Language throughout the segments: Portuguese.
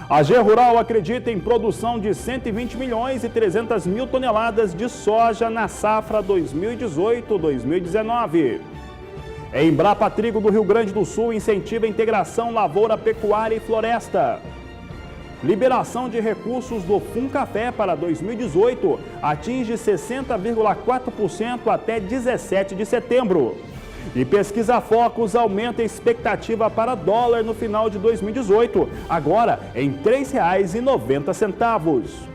A AG Rural acredita em produção de 120 milhões e 300 mil toneladas de soja na safra 2018-2019. A Embrapa Trigo do Rio Grande do Sul incentiva a integração lavoura, pecuária e floresta. Liberação de recursos do FUNCAFé para 2018 atinge 60,4% até 17 de setembro. E pesquisa Focus aumenta a expectativa para dólar no final de 2018, agora em R$ 3,90.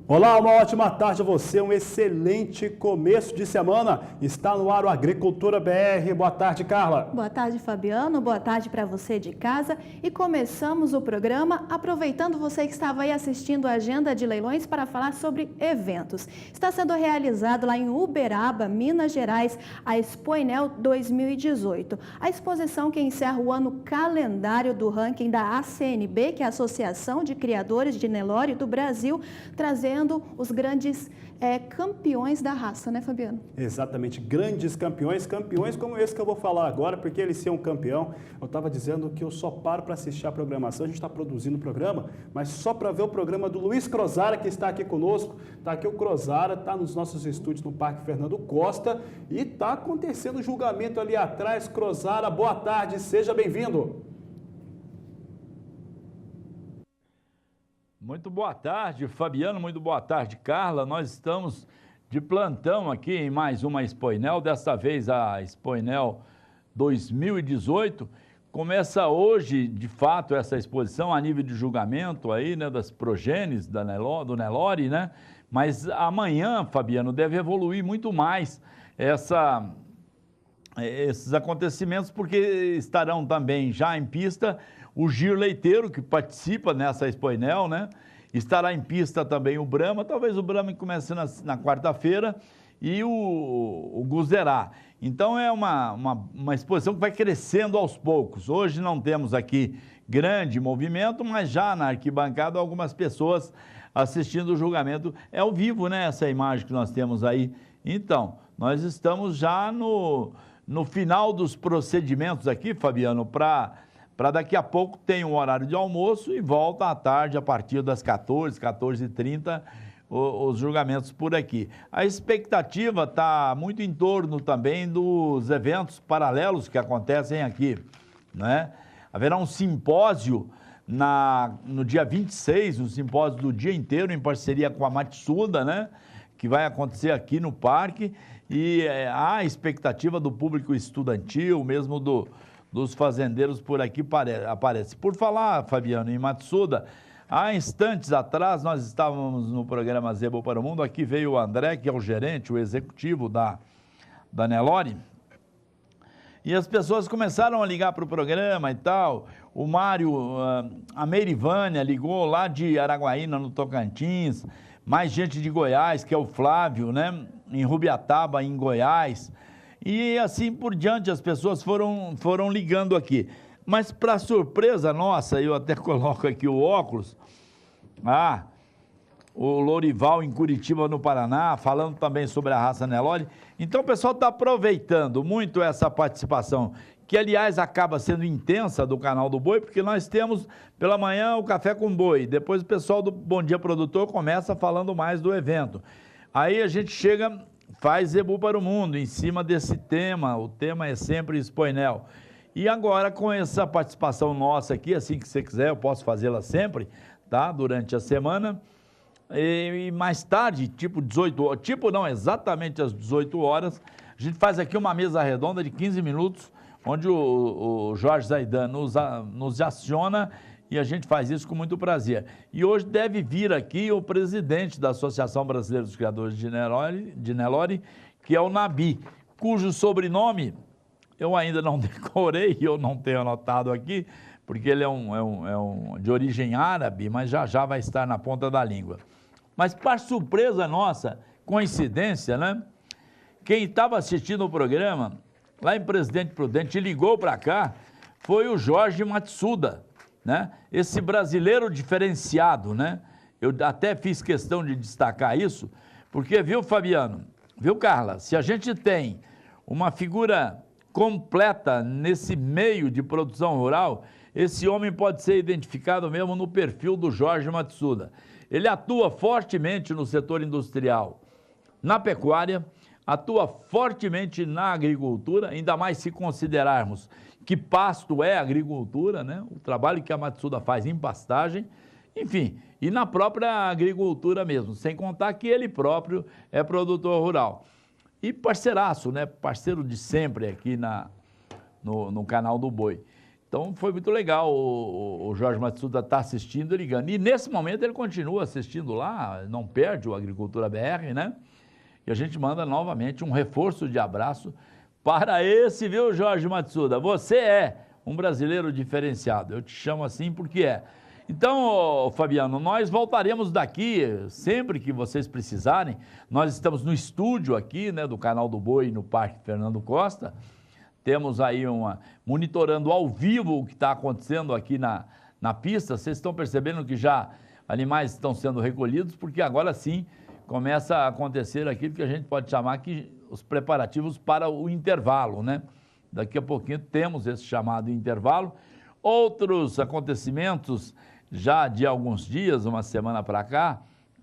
Olá, uma ótima tarde a você, um excelente começo de semana. Está no ar o Agricultura BR. Boa tarde, Carla. Boa tarde, Fabiano. Boa tarde para você de casa. E começamos o programa aproveitando você que estava aí assistindo a agenda de leilões para falar sobre eventos. Está sendo realizado lá em Uberaba, Minas Gerais, a Expoinel 2018. A exposição que encerra o ano calendário do ranking da ACNB, que é a Associação de Criadores de Nelore do Brasil, trazendo os grandes campeões da raça, né, Fabiano? Exatamente, grandes campeões como esse que eu vou falar agora, porque ele ser um campeão, eu estava dizendo que eu só paro para assistir a programação, a gente está produzindo o programa, mas só para ver o programa do Luiz Crozara, que está aqui conosco. Está aqui o Crozara, está nos nossos estúdios no Parque Fernando Costa e está acontecendo o julgamento ali atrás. Crozara, boa tarde, seja bem-vindo. Muito boa tarde, Fabiano, muito boa tarde, Carla. Nós estamos de plantão aqui em mais uma Expoinel, desta vez a Expoinel 2018. Começa hoje, de fato, essa exposição a nível de julgamento aí, né, das progênies do Nelore, né? Mas amanhã, Fabiano, deve evoluir muito mais esses acontecimentos, porque estarão também já em pista o Giro Leiteiro, que participa nessa Expoinel, né? Estará em pista também o Brahma, talvez o Brahma comece na quarta-feira, e o Guzerá. Então é uma exposição que vai crescendo aos poucos. Hoje não temos aqui grande movimento, mas já na arquibancada algumas pessoas assistindo o julgamento. É ao vivo, né, essa imagem que nós temos aí. Então, nós estamos já no final dos procedimentos aqui, Fabiano, para daqui a pouco tem um horário de almoço e volta à tarde, a partir das 14h30, os julgamentos por aqui. A expectativa está muito em torno também dos eventos paralelos que acontecem aqui, né? Haverá um simpósio no dia 26, um simpósio do dia inteiro, em parceria com a Matsuda, né? Que vai acontecer aqui no parque, e há a expectativa do público estudantil, mesmo dos fazendeiros por aqui aparece. Por falar, Fabiano, em Matsuda, há instantes atrás nós estávamos no programa Zebu para o Mundo, aqui veio o André, que é o gerente, o executivo da Nelore, e as pessoas começaram a ligar para o programa e tal. O Mário, a Meirivânia ligou lá de Araguaína, no Tocantins, mais gente de Goiás, que é o Flávio, né? Em Rubiataba, em Goiás. E assim por diante, as pessoas foram ligando aqui. Mas para surpresa nossa, eu até coloco aqui o óculos, o Lourival em Curitiba, no Paraná, falando também sobre a raça Nelore. Então o pessoal está aproveitando muito essa participação, que aliás acaba sendo intensa, do canal do Boi, porque nós temos pela manhã o Café com Boi, depois o pessoal do Bom Dia Produtor começa falando mais do evento. Aí a gente faz Zebu para o Mundo, em cima desse tema, o tema é sempre Expoinel. E agora, com essa participação nossa aqui, assim que você quiser, eu posso fazê-la sempre, tá? Durante a semana. E mais tarde, tipo 18 horas, exatamente às 18 horas, a gente faz aqui uma mesa redonda de 15 minutos, onde o Jorge Zaidan nos aciona, e a gente faz isso com muito prazer. E hoje deve vir aqui o presidente da Associação Brasileira dos Criadores de Nelore, que é o Nabi, cujo sobrenome eu ainda não decorei, eu não tenho anotado aqui, porque ele é de origem árabe, mas já vai estar na ponta da língua. Mas, para surpresa nossa, coincidência, né? Quem estava assistindo o programa, lá em Presidente Prudente, ligou para cá, foi o Jorge Matsuda, né? Esse brasileiro diferenciado, né? Eu até fiz questão de destacar isso, porque, viu, Fabiano, viu, Carla, se a gente tem uma figura completa nesse meio de produção rural, esse homem pode ser identificado mesmo no perfil do Jorge Matsuda. Ele atua fortemente no setor industrial, na pecuária, atua fortemente na agricultura, ainda mais se considerarmos que pasto é agricultura, né? O trabalho que a Matsuda faz em pastagem, enfim, e na própria agricultura mesmo, sem contar que ele próprio é produtor rural. E parceiraço, né? Parceiro de sempre aqui no canal do Boi. Então foi muito legal o Jorge Matsuda estar assistindo e ligando. E nesse momento ele continua assistindo lá, não perde o Agricultura BR, né? E a gente manda novamente um reforço de abraço para esse, viu, Jorge Matsuda? Você é um brasileiro diferenciado. Eu te chamo assim porque é. Então, Fabiano, nós voltaremos daqui sempre que vocês precisarem. Nós estamos no estúdio aqui, né, do canal do Boi no Parque Fernando Costa. Temos aí monitorando ao vivo o que está acontecendo aqui na pista. Vocês estão percebendo que já animais estão sendo recolhidos, porque agora sim começa a acontecer aquilo que a gente pode chamar que os preparativos para o intervalo, né? Daqui a pouquinho temos esse chamado intervalo. Outros acontecimentos já de alguns dias, uma semana para cá,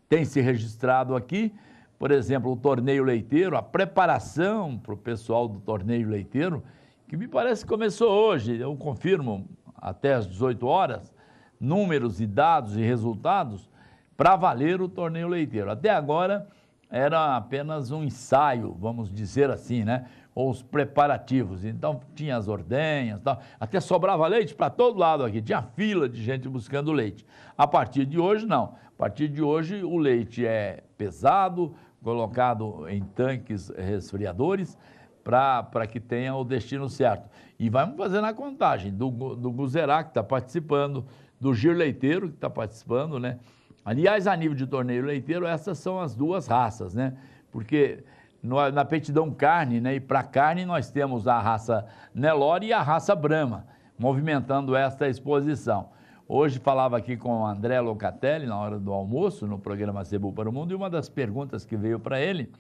tem se registrado aqui, por exemplo, o torneio leiteiro, a preparação para o pessoal do torneio leiteiro, que me parece que começou hoje, eu confirmo até às 18 horas, números e dados e resultados para valer o torneio leiteiro. Até agora era apenas um ensaio, vamos dizer assim, né? Ou os preparativos. Então tinha as ordenhas, tal. Até sobrava leite para todo lado aqui, tinha fila de gente buscando leite. A partir de hoje, não. A partir de hoje o leite é pesado, colocado em tanques resfriadores para que tenha o destino certo. E vamos fazendo a contagem do Guzerá, que está participando, do Gir Leiteiro, que está participando, né? Aliás, a nível de torneio leiteiro, essas são as duas raças, né? Porque na aptidão carne, né? E para carne nós temos a raça Nelore e a raça Brahma, movimentando esta exposição. Hoje falava aqui com o André Locatelli, na hora do almoço, no programa Cebu para o Mundo, e uma das perguntas que veio para ele,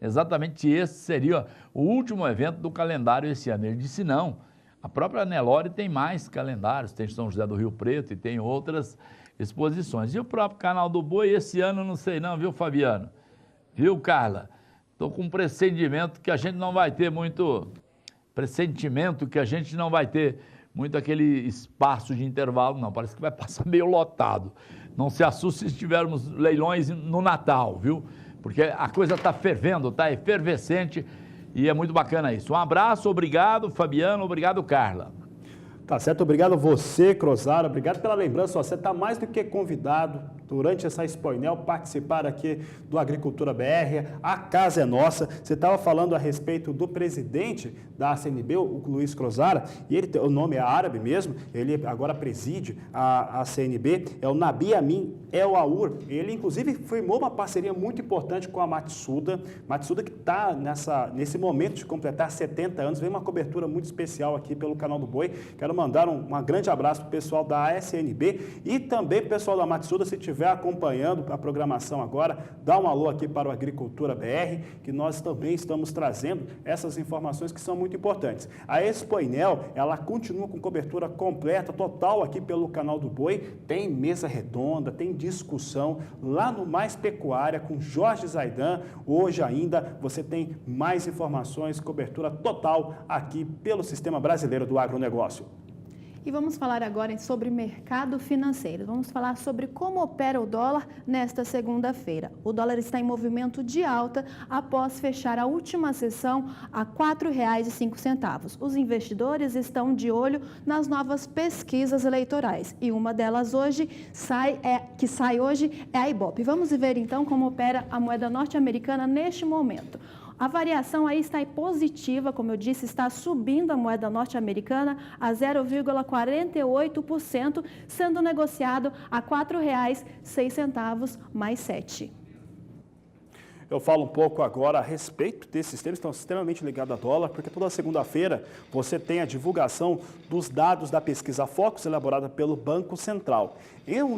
exatamente esse seria o último evento do calendário esse ano. Ele disse não, a própria Nelore tem mais calendários, tem São José do Rio Preto e tem outras exposições. E o próprio canal do Boi, esse ano não sei não, viu, Fabiano? Viu, Carla? Estou com um pressentimento que a gente não vai ter muito aquele espaço de intervalo, não. Parece que vai passar meio lotado. Não se assuste se tivermos leilões no Natal, viu? Porque a coisa está fervendo, está efervescente e é muito bacana isso. Um abraço, obrigado, Fabiano, obrigado, Carla. Tá certo, obrigado a você, Crosara, obrigado pela lembrança, você está mais do que convidado durante essa Expoinel participar aqui do Agricultura BR, a casa é nossa. Você estava falando a respeito do presidente da CNB, o Luiz Crosara, e o nome é árabe mesmo, ele agora preside a CNB, é o Nabi Amin El Aour. Ele inclusive firmou uma parceria muito importante com a Matsuda que está nesse momento de completar 70 anos, vem uma cobertura muito especial aqui pelo canal do Boi. Quero mandar um grande abraço para o pessoal da ASNB e também para o pessoal da Matsuda, se estiver acompanhando a programação agora, dá um alô aqui para o Agricultura BR, que nós também estamos trazendo essas informações que são muito importantes. A Expoinel, ela continua com cobertura completa, total aqui pelo canal do Boi, tem mesa redonda, tem discussão lá no Mais Pecuária com Jorge Zaidan. Hoje ainda você tem mais informações, cobertura total aqui pelo Sistema Brasileiro do Agronegócio. E vamos falar agora sobre mercado financeiro. Vamos falar sobre como opera o dólar nesta segunda-feira. O dólar está em movimento de alta após fechar a última sessão a R$ 4,05. Os investidores estão de olho nas novas pesquisas eleitorais e uma delas hoje que sai hoje é a Ibope. Vamos ver então como opera a moeda norte-americana neste momento. A variação aí está positiva, como eu disse, está subindo a moeda norte-americana a 0,48%, sendo negociado a R$ 4,06 mais 7. Eu falo um pouco agora a respeito desses temas que estão extremamente ligados a dólar, porque toda segunda-feira você tem a divulgação dos dados da pesquisa Focus, elaborada pelo Banco Central.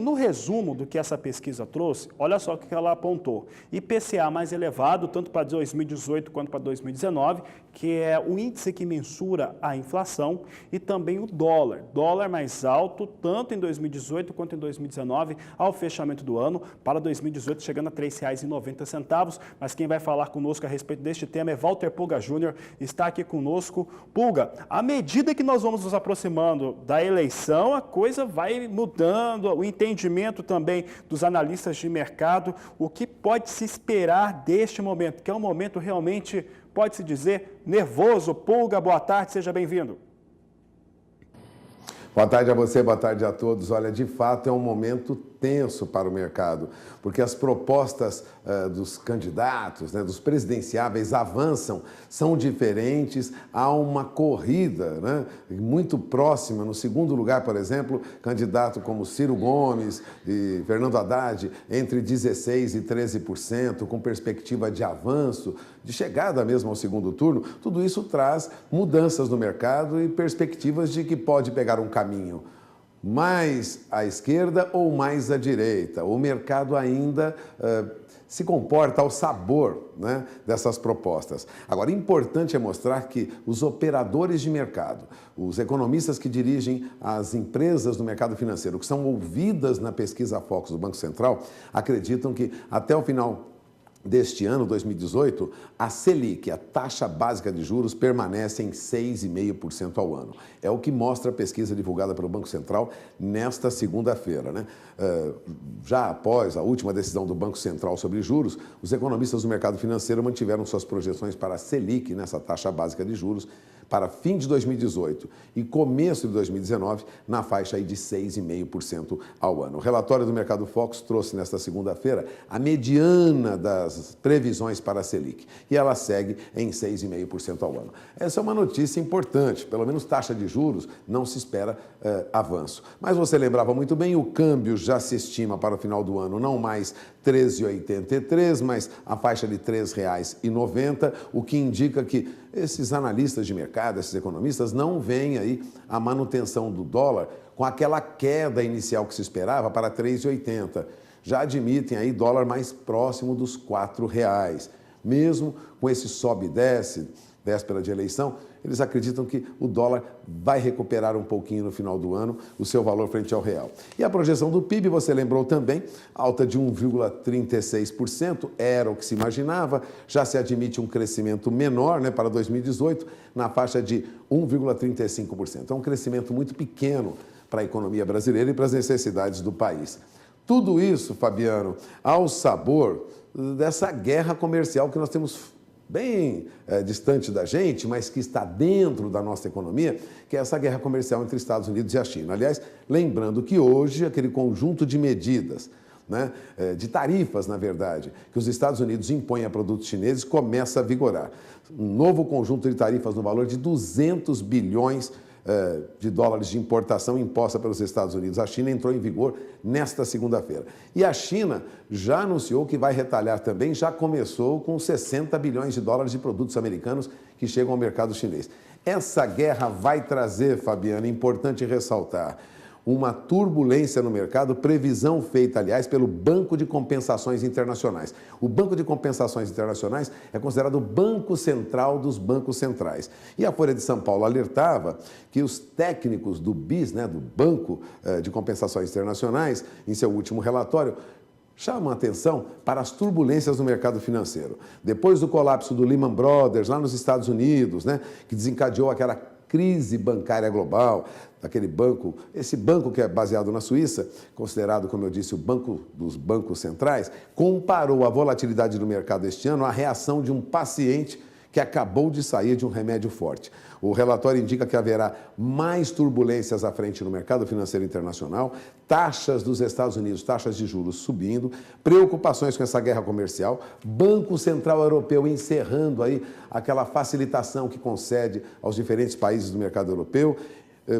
No resumo do que essa pesquisa trouxe, olha só o que ela apontou. IPCA mais elevado, tanto para 2018 quanto para 2019, que é o índice que mensura a inflação, e também o dólar. Dólar mais alto, tanto em 2018 quanto em 2019, ao fechamento do ano, para 2018 chegando a R$ 3,90. Mas quem vai falar conosco a respeito deste tema é Walter Pulga Júnior, está aqui conosco. Pulga, à medida que nós vamos nos aproximando da eleição, a coisa vai mudando, o entendimento também dos analistas de mercado, o que pode se esperar deste momento, que é um momento realmente, pode-se dizer, nervoso. Pulga, boa tarde, seja bem-vindo. Boa tarde a você, boa tarde a todos. Olha, de fato é um momento tenso para o mercado, porque as propostas dos candidatos, dos presidenciáveis avançam, são diferentes, há uma corrida muito próxima. No segundo lugar, por exemplo, candidato como Ciro Gomes e Fernando Haddad, entre 16% e 13%, com perspectiva de avanço, de chegada mesmo ao segundo turno. Tudo isso traz mudanças no mercado e perspectivas de que pode pegar um caminho mais à esquerda ou mais à direita. O mercado ainda se comporta ao sabor dessas propostas. Agora, importante é mostrar que os operadores de mercado, os economistas que dirigem as empresas do mercado financeiro, que são ouvidas na pesquisa Focus do Banco Central, acreditam que até o final deste ano, 2018, a Selic, a taxa básica de juros, permanece em 6,5% ao ano. É o que mostra a pesquisa divulgada pelo Banco Central nesta segunda-feira. Já após a última decisão do Banco Central sobre juros, os economistas do mercado financeiro mantiveram suas projeções para a Selic, nessa taxa básica de juros, para fim de 2018 e começo de 2019, na faixa aí de 6,5% ao ano. O relatório do Mercado Focus trouxe nesta segunda-feira a mediana das previsões para a Selic e ela segue em 6,5% ao ano. Essa é uma notícia importante, pelo menos taxa de juros não se espera avanço. Mas você lembrava muito bem, o câmbio já se estima para o final do ano não mais 13,83, mas a faixa de R$ 3,90, o que indica que esses analistas de mercado, esses economistas, não veem aí a manutenção do dólar com aquela queda inicial que se esperava para 3,80. Já admitem aí dólar mais próximo dos R$ 4,00. Mesmo com esse sobe e desce, véspera de eleição, eles acreditam que o dólar vai recuperar um pouquinho no final do ano o seu valor frente ao real. E a projeção do PIB, você lembrou também, alta de 1,36%, era o que se imaginava, já se admite um crescimento menor para 2018, na faixa de 1,35%. É um crescimento muito pequeno para a economia brasileira e para as necessidades do país. Tudo isso, Fabiano, ao sabor dessa guerra comercial que nós temos bem distante da gente, mas que está dentro da nossa economia, que é essa guerra comercial entre Estados Unidos e a China. Aliás, lembrando que hoje aquele conjunto de medidas, de tarifas, na verdade, que os Estados Unidos impõem a produtos chineses começa a vigorar. Um novo conjunto de tarifas no valor de 200 bilhões de dólares de importação imposta pelos Estados Unidos. A China entrou em vigor nesta segunda-feira. E a China já anunciou que vai retalhar também, já começou com 60 bilhões de dólares de produtos americanos que chegam ao mercado chinês. Essa guerra vai trazer, Fabiana, é importante ressaltar, uma turbulência no mercado, previsão feita, aliás, pelo Banco de Compensações Internacionais. O Banco de Compensações Internacionais é considerado o banco central dos bancos centrais. E a Folha de São Paulo alertava que os técnicos do BIS, do Banco de Compensações Internacionais, em seu último relatório, chamam a atenção para as turbulências no mercado financeiro. Depois do colapso do Lehman Brothers, lá nos Estados Unidos, que desencadeou aquela crise bancária global, daquele banco, esse banco que é baseado na Suíça, considerado, como eu disse, o banco dos bancos centrais, comparou a volatilidade do mercado este ano à reação de um paciente que acabou de sair de um remédio forte. O relatório indica que haverá mais turbulências à frente no mercado financeiro internacional, taxas dos Estados Unidos, taxas de juros subindo, preocupações com essa guerra comercial, Banco Central Europeu encerrando aí aquela facilitação que concede aos diferentes países do mercado europeu,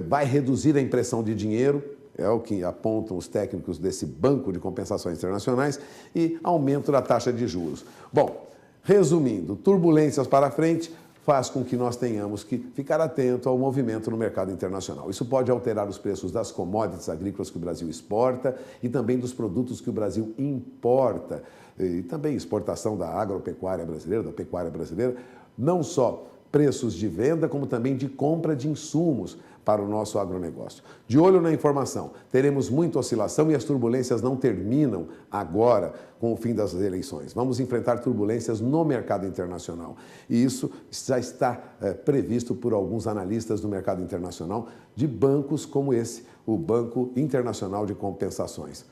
vai reduzir a impressão de dinheiro. é o que apontam os técnicos desse Banco de Compensações Internacionais, e aumento da taxa de juros. Bom, resumindo, turbulências para frente faz com que nós tenhamos que ficar atento ao movimento no mercado internacional. Isso pode alterar os preços das commodities agrícolas que o Brasil exporta e também dos produtos que o Brasil importa, e também exportação da agropecuária brasileira, da pecuária brasileira, não só preços de venda, como também de compra de insumos para o nosso agronegócio. De olho na informação, teremos muita oscilação e as turbulências não terminam agora com o fim das eleições. Vamos enfrentar turbulências no mercado internacional e isso já está previsto por alguns analistas do mercado internacional de bancos como esse, o Banco Internacional de Compensações.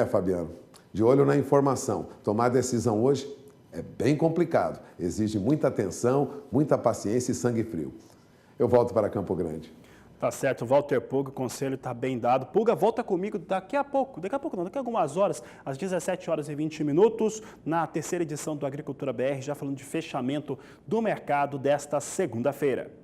Fabiano, de olho na informação, tomar decisão hoje é bem complicado, exige muita atenção, muita paciência e sangue frio. Eu volto para Campo Grande. Tá certo, Walter Puga, o conselho está bem dado. Puga, volta comigo daqui a pouco não, daqui a algumas horas, às 17h20, na terceira edição do Agricultura BR, já falando de fechamento do mercado desta segunda-feira.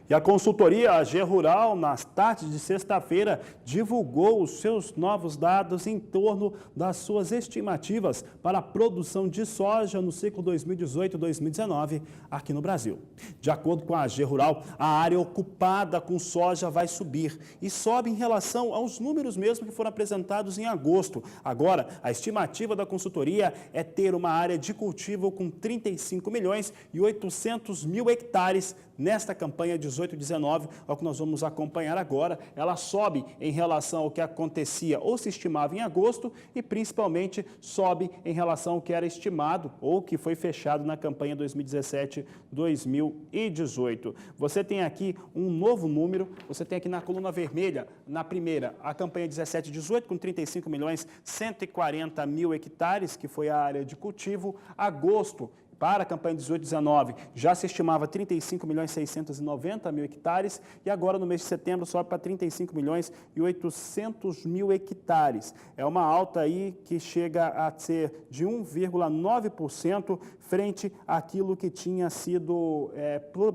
E a consultoria AG Rural, nas tardes de sexta-feira, divulgou os seus novos dados em torno das suas estimativas para a produção de soja no ciclo 2018-2019 aqui no Brasil. De acordo com a AG Rural, a área ocupada com soja vai subir e sobe em relação aos números mesmo que foram apresentados em agosto. Agora, a estimativa da consultoria é ter uma área de cultivo com 35 milhões e 800 mil hectares nesta campanha 18-19, é o que nós vamos acompanhar agora. Ela sobe em relação ao que acontecia ou se estimava em agosto e principalmente sobe em relação ao que era estimado ou que foi fechado na campanha 2017-2018. Você tem aqui um novo número, você tem aqui na coluna vermelha, na primeira, a campanha 17-18 com 35 milhões 140 mil hectares, que foi a área de cultivo. Agosto, para a campanha 18-19, já se estimava 35 milhões 690 mil hectares e agora no mês de setembro sobe para 35 milhões e 800 mil hectares. É uma alta aí que chega a ser de 1,9% frente àquilo que tinha sido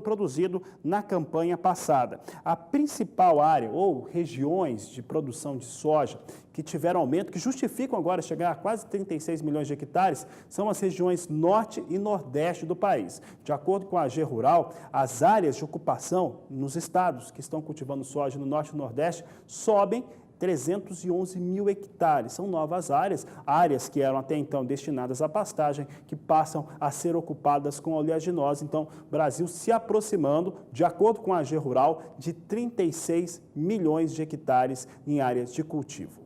produzido na campanha passada. A principal área ou regiões de produção de soja que tiveram aumento, que justificam agora chegar a quase 36 milhões de hectares, são as regiões norte e nordeste do país. De acordo com a AG Rural, as áreas de ocupação nos estados que estão cultivando soja no norte e nordeste sobem 311 mil hectares. São novas áreas que eram até então destinadas à pastagem, que passam a ser ocupadas com oleaginose. Então, Brasil se aproximando, de acordo com a AG Rural, de 36 milhões de hectares em áreas de cultivo.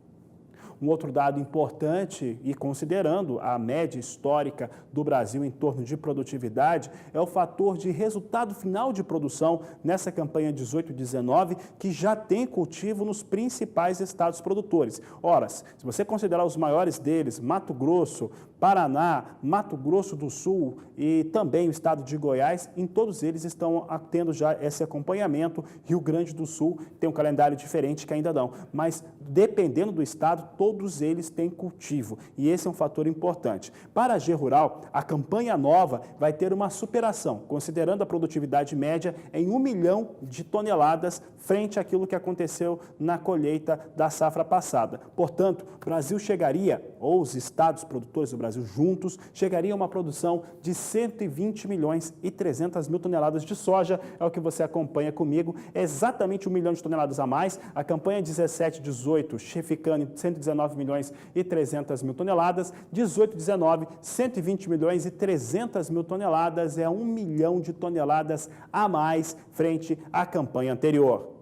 Um outro dado importante, e considerando a média histórica do Brasil em torno de produtividade, é o fator de resultado final de produção nessa campanha 18-19, que já tem cultivo nos principais estados produtores. Ora, se você considerar os maiores deles, Mato Grosso, Paraná, Mato Grosso do Sul e também o estado de Goiás, em todos eles estão tendo já esse acompanhamento. Rio Grande do Sul tem um calendário diferente que ainda não, mas dependendo do estado, todos eles têm cultivo e esse é um fator importante. Para a AG Rural, a campanha nova vai ter uma superação, considerando a produtividade média em 1 milhão de toneladas frente àquilo que aconteceu na colheita da safra passada. Portanto, o Brasil chegaria, ou os estados produtores do Brasil juntos, chegaria a uma produção de 120 milhões e 300 mil toneladas de soja, é o que você acompanha comigo, é exatamente 1 milhão de toneladas a mais. A campanha 17-18 ficando em 119 milhões e 300 mil toneladas, 18-19, 120 milhões e 300 mil toneladas, é 1 milhão de toneladas a mais frente à campanha anterior.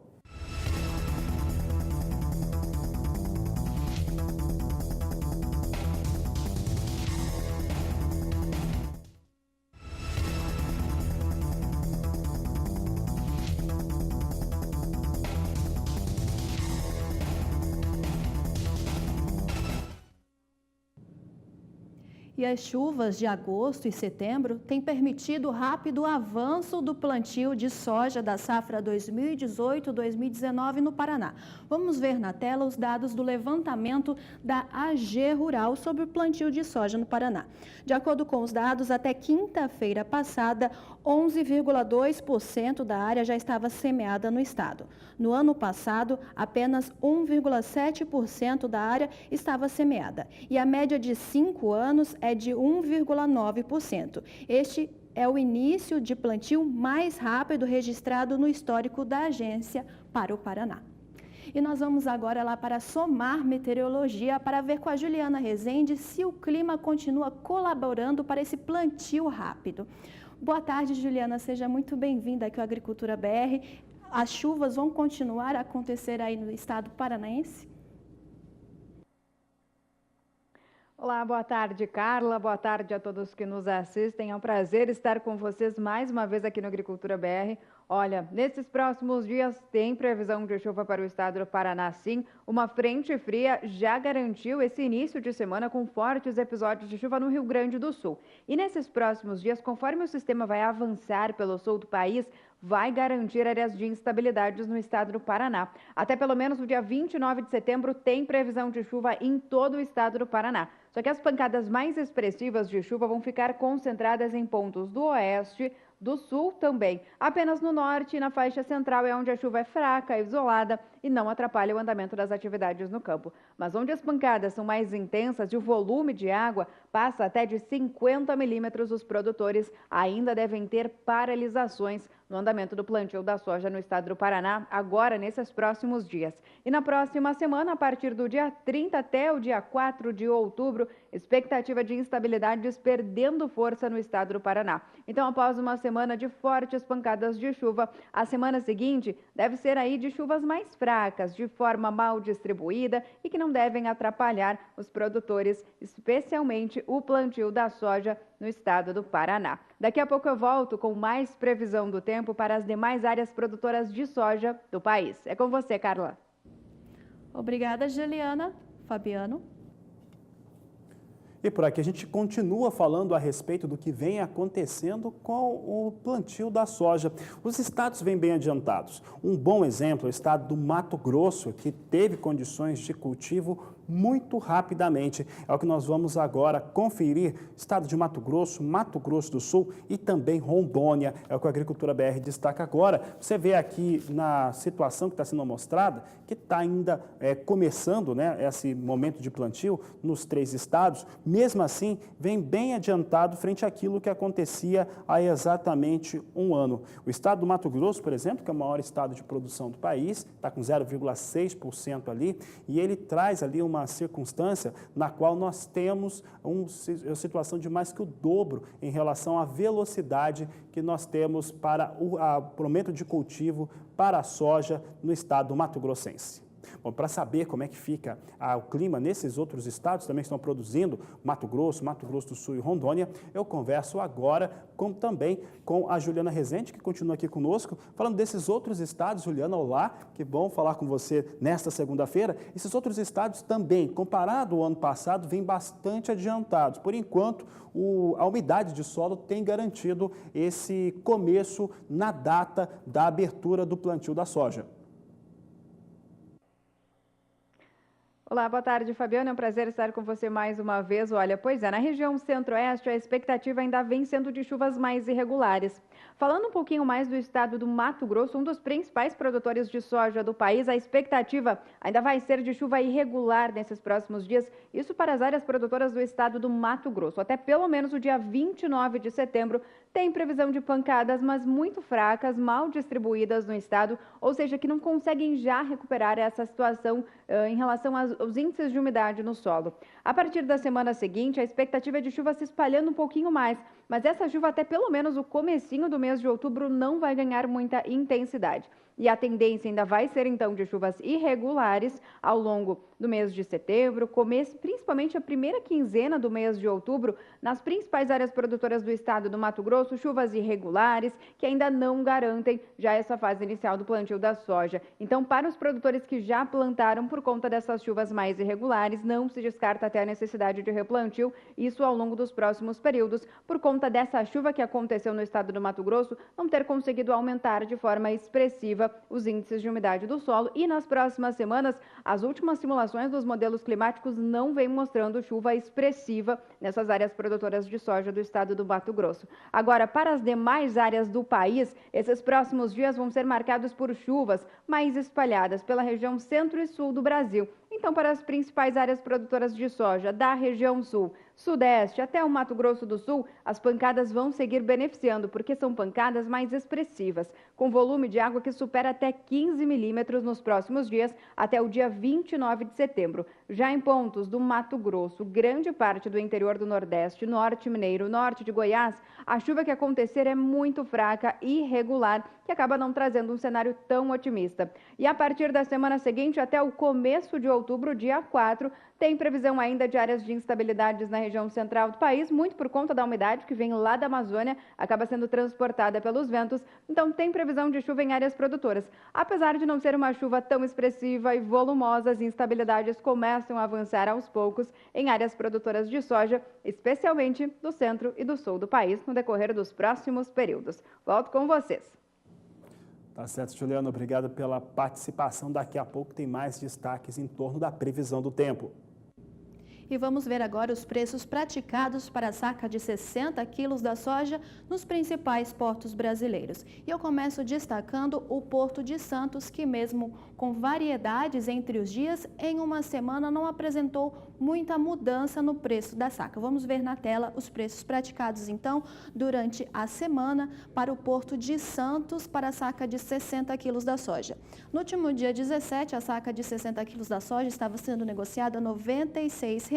E as chuvas de agosto e setembro têm permitido o rápido avanço do plantio de soja da safra 2018-2019 no Paraná. Vamos ver na tela os dados do levantamento da AG Rural sobre o plantio de soja no Paraná. De acordo com os dados, até quinta-feira passada, 11,2% da área já estava semeada no estado. No ano passado, apenas 1,7% da área estava semeada. E a média de 5 anos é de 1,9%. Este é o início de plantio mais rápido registrado no histórico da agência para o Paraná. E nós vamos agora lá para Somar Meteorologia para ver com a Juliana Rezende se o clima continua colaborando para esse plantio rápido. Boa tarde, Juliana. Seja muito bem-vinda aqui ao Agricultura BR. As chuvas vão continuar a acontecer aí no estado paranaense? Olá, boa tarde, Carla. Boa tarde a todos que nos assistem. É um prazer estar com vocês mais uma vez aqui no Agricultura BR. Olha, nesses próximos dias tem previsão de chuva para o estado do Paraná, sim. Uma frente fria já garantiu esse início de semana com fortes episódios de chuva no Rio Grande do Sul. E nesses próximos dias, conforme o sistema vai avançar pelo sul do país, vai garantir áreas de instabilidades no estado do Paraná. Até pelo menos o dia 29 de setembro tem previsão de chuva em todo o estado do Paraná. Só que as pancadas mais expressivas de chuva vão ficar concentradas em pontos do oeste, do sul também. Apenas no norte e na faixa central é onde a chuva é fraca, isolada e não atrapalha o andamento das atividades no campo. Mas onde as pancadas são mais intensas e o volume de água passa até de 50 milímetros, os produtores ainda devem ter paralisações no andamento do plantio da soja no estado do Paraná, agora nesses próximos dias. E na próxima semana, a partir do dia 30 até o dia 4 de outubro, expectativa de instabilidades perdendo força no estado do Paraná. Então, após uma semana de fortes pancadas de chuva, a semana seguinte deve ser aí de chuvas mais fracas, de forma mal distribuída e que não devem atrapalhar os produtores, especialmente o plantio da soja no estado do Paraná. Daqui a pouco eu volto com mais previsão do tempo para as demais áreas produtoras de soja do país. É com você, Carla. Obrigada, Juliana. Fabiano. E por aqui a gente continua falando a respeito do que vem acontecendo com o plantio da soja. Os estados vêm bem adiantados. Um bom exemplo é o estado do Mato Grosso, que teve condições de cultivo muito rapidamente. É o que nós vamos agora conferir. Estado de Mato Grosso do Sul e também Rondônia. É o que a Agricultura BR destaca agora. Você vê aqui na situação que está sendo mostrada, que está ainda começando, né, esse momento de plantio nos 3 estados. Mesmo assim, vem bem adiantado frente àquilo que acontecia há exatamente um ano. O estado do Mato Grosso, por exemplo, que é o maior estado de produção do país, está com 0,6% ali, e ele traz ali uma circunstância na qual nós temos uma situação de mais que o dobro em relação à velocidade que nós temos para o aumento de cultivo para a soja no estado do Mato Grossense. Bom, para saber como é que fica o clima nesses outros estados, também estão produzindo Mato Grosso do Sul e Rondônia, eu converso agora também com a Juliana Rezende, que continua aqui conosco, falando desses outros estados. Juliana, olá, que bom falar com você nesta segunda-feira. Esses outros estados também, comparado ao ano passado, vêm bastante adiantados. Por enquanto, a umidade de solo tem garantido esse começo na data da abertura do plantio da soja. Olá, boa tarde, Fabiano. É um prazer estar com você mais uma vez. Olha, pois é, na região centro-oeste a expectativa ainda vem sendo de chuvas mais irregulares. Falando um pouquinho mais do estado do Mato Grosso, um dos principais produtores de soja do país, a expectativa ainda vai ser de chuva irregular nesses próximos dias, isso para as áreas produtoras do estado do Mato Grosso. Até pelo menos o dia 29 de setembro tem previsão de pancadas, mas muito fracas, mal distribuídas no estado, ou seja, que não conseguem já recuperar essa situação em relação aos índices de umidade no solo. A partir da semana seguinte, a expectativa é de chuva se espalhando um pouquinho mais, mas essa chuva até pelo menos o comecinho do mês de outubro não vai ganhar muita intensidade. E a tendência ainda vai ser, então, de chuvas irregulares ao longo do mês de setembro, principalmente a primeira quinzena do mês de outubro, nas principais áreas produtoras do estado do Mato Grosso, chuvas irregulares que ainda não garantem já essa fase inicial do plantio da soja. Então, para os produtores que já plantaram por conta dessas chuvas chuvas mais irregulares, não se descarta até a necessidade de replantio, isso ao longo dos próximos períodos, por conta dessa chuva que aconteceu no estado do Mato Grosso, não ter conseguido aumentar de forma expressiva os índices de umidade do solo, e nas próximas semanas, as últimas simulações dos modelos climáticos não vêm mostrando chuva expressiva nessas áreas produtoras de soja do estado do Mato Grosso. Agora, para as demais áreas do país, esses próximos dias vão ser marcados por chuvas mais espalhadas pela região centro e sul do Brasil. Então, para as principais áreas produtoras de soja da região sul, sudeste até o Mato Grosso do Sul, as pancadas vão seguir beneficiando, porque são pancadas mais expressivas, com volume de água que supera até 15 milímetros nos próximos dias, até o dia 29 de setembro. Já em pontos do Mato Grosso, grande parte do interior do Nordeste, Norte Mineiro, Norte de Goiás, a chuva que acontecer é muito fraca e irregular, que acaba não trazendo um cenário tão otimista. E a partir da semana seguinte, até o começo de outubro, dia 4, tem previsão ainda de áreas de instabilidades na região central do país, muito por conta da umidade que vem lá da Amazônia, acaba sendo transportada pelos ventos, então tem previsão de chuva em áreas produtoras. Apesar de não ser uma chuva tão expressiva e volumosa, as instabilidades começam a avançar aos poucos em áreas produtoras de soja, especialmente do centro e do sul do país, no decorrer dos próximos períodos. Volto com vocês. Tá certo, Juliana, obrigado pela participação. Daqui a pouco tem mais destaques em torno da previsão do tempo. E vamos ver agora os preços praticados para a saca de 60 quilos da soja nos principais portos brasileiros. E eu começo destacando o Porto de Santos, que mesmo com variedades entre os dias, em uma semana não apresentou muita mudança no preço da saca. Vamos ver na tela os preços praticados, então, durante a semana para o Porto de Santos para a saca de 60 quilos da soja. No último dia 17, a saca de 60 quilos da soja estava sendo negociada a R$ 96.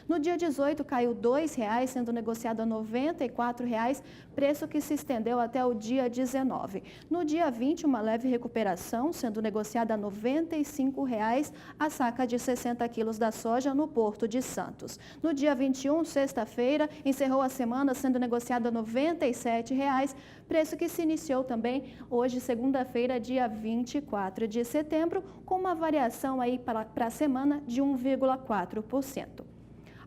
No dia 18, caiu R$ 2,00, sendo negociado a R$ 94,00, preço que se estendeu até o dia 19. No dia 20, uma leve recuperação, sendo negociada a R$ 95,00 a saca de 60 quilos da soja no Porto de Santos. No dia 21, sexta-feira, encerrou a semana sendo negociada a R$ 97,00, preço que se iniciou também hoje, segunda-feira, dia 24 de setembro, com uma variação aí para a semana de 1,4%.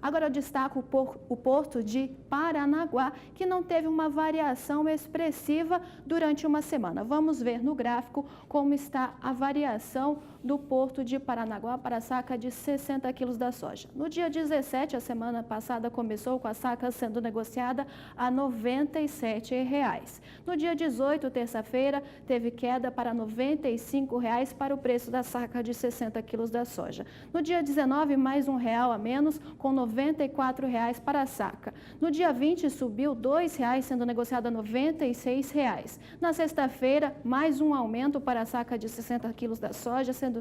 Agora eu destaco o Porto de Paranaguá, que não teve uma variação expressiva durante uma semana. Vamos ver no gráfico como está a variação do Porto de Paranaguá para a saca de 60 quilos da soja. No dia 17, a semana passada começou com a saca sendo negociada a R$ 97,00. No dia 18, terça-feira, teve queda para R$ 95,00 para o preço da saca de 60 quilos da soja. No dia 19, mais R$ 1 a menos, com R$ 94,00 para a saca. No dia 20, subiu R$ 2,00, sendo negociada a R$ 96,00. Na sexta-feira, mais um aumento para a saca de 60 quilos da soja, sendo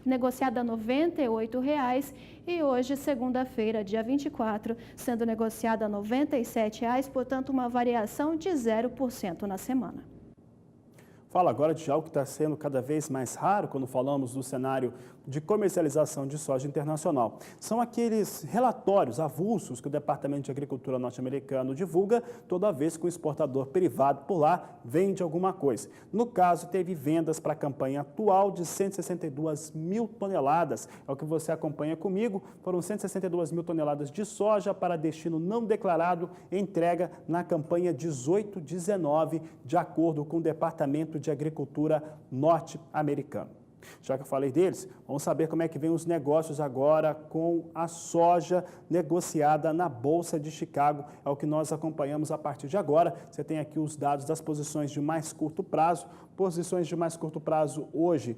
negociada a R$ 98,00. E hoje, segunda-feira, dia 24, sendo negociada a R$ 97,00, portanto, uma variação de 0% na semana. Fala agora de algo que está sendo cada vez mais raro quando falamos do cenário de comercialização de soja internacional. São aqueles relatórios avulsos que o Departamento de Agricultura norte-americano divulga toda vez que o exportador privado por lá vende alguma coisa. No caso, teve vendas para a campanha atual de 162 mil toneladas. É o que você acompanha comigo. Foram 162 mil toneladas de soja para destino não declarado, entrega na campanha 18-19, de acordo com o Departamento de Agricultura norte-americano. Já que eu falei deles, vamos saber como é que vem os negócios agora com a soja negociada na Bolsa de Chicago. É o que nós acompanhamos a partir de agora. Você tem aqui os dados das posições de mais curto prazo. Posições de mais curto prazo hoje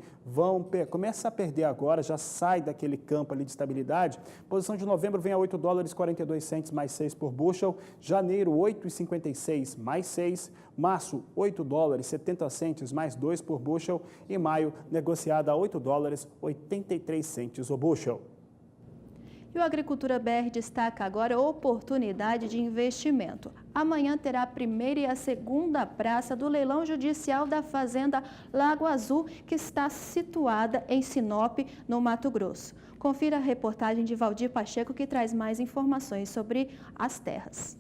começa a perder agora, já sai daquele campo ali de estabilidade. Posição de novembro vem a $8,42 mais 6 por bushel. Janeiro, 8,56 mais 6. Março, $8,70 mais 2 por bushel. E maio, negociada a $8,83 o bushel. E o Agricultura BR destaca agora a oportunidade de investimento. Amanhã terá a primeira e a segunda praça do leilão judicial da Fazenda Lago Azul, que está situada em Sinop, no Mato Grosso. Confira a reportagem de Valdir Pacheco, que traz mais informações sobre as terras.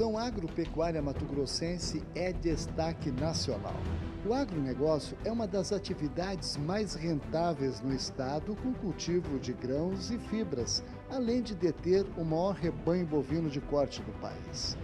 produção agropecuária mato-grossense é destaque nacional. O agronegócio é uma das atividades mais rentáveis no estado, com cultivo de grãos e fibras, além de deter o maior rebanho bovino de corte do país.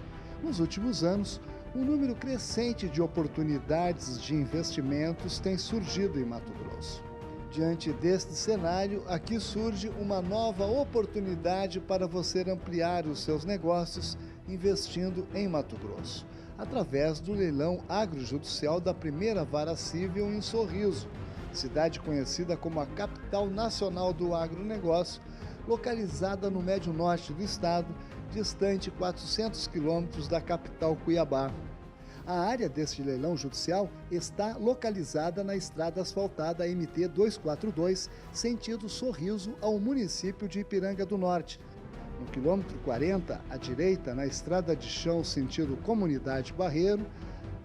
Nos últimos anos, um número crescente de oportunidades de investimentos tem surgido em Mato Grosso. Diante deste cenário, aqui surge uma nova oportunidade para você ampliar os seus negócios investindo em Mato Grosso, através do leilão agrojudicial da primeira vara civil em Sorriso, cidade conhecida como a capital nacional do agronegócio, localizada no médio norte do estado, distante 400 quilômetros da capital Cuiabá. A área deste leilão judicial está localizada na estrada asfaltada MT 242, sentido Sorriso, ao município de Ipiranga do Norte. No quilômetro 40, à direita, na estrada de chão sentido Comunidade Barreiro,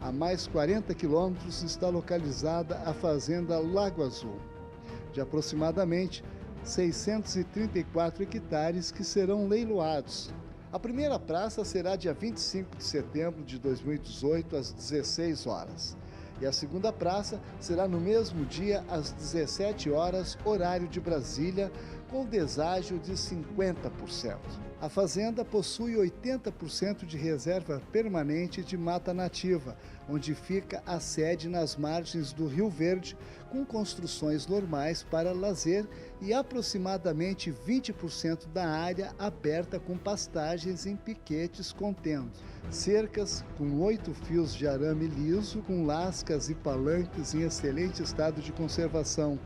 a mais 40 quilômetros está localizada a fazenda Lago Azul, de aproximadamente 634 hectares que serão leiloados. A primeira praça será dia 25 de setembro de 2018, às 16 horas. E a segunda praça será no mesmo dia, às 17 horas, horário de Brasília, com deságio de 50%. A fazenda possui 80% de reserva permanente de mata nativa, onde fica a sede nas margens do Rio Verde, com construções normais para lazer e aproximadamente 20% da área aberta com pastagens em piquetes contendo cercas com 8 fios de arame liso, com lascas e palanques em excelente estado de conservação,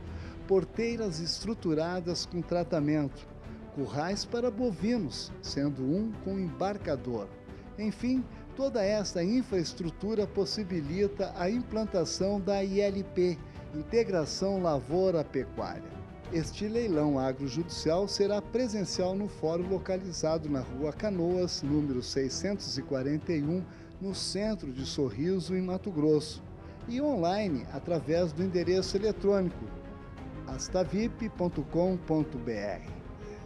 porteiras estruturadas com tratamento, currais para bovinos, sendo um com embarcador. Enfim, toda esta infraestrutura possibilita a implantação da ILP, Integração Lavoura-Pecuária. Este leilão agrojudicial será presencial no fórum localizado na Rua Canoas, número 641, no centro de Sorriso, em Mato Grosso, e online através do endereço eletrônico astavip.com.br.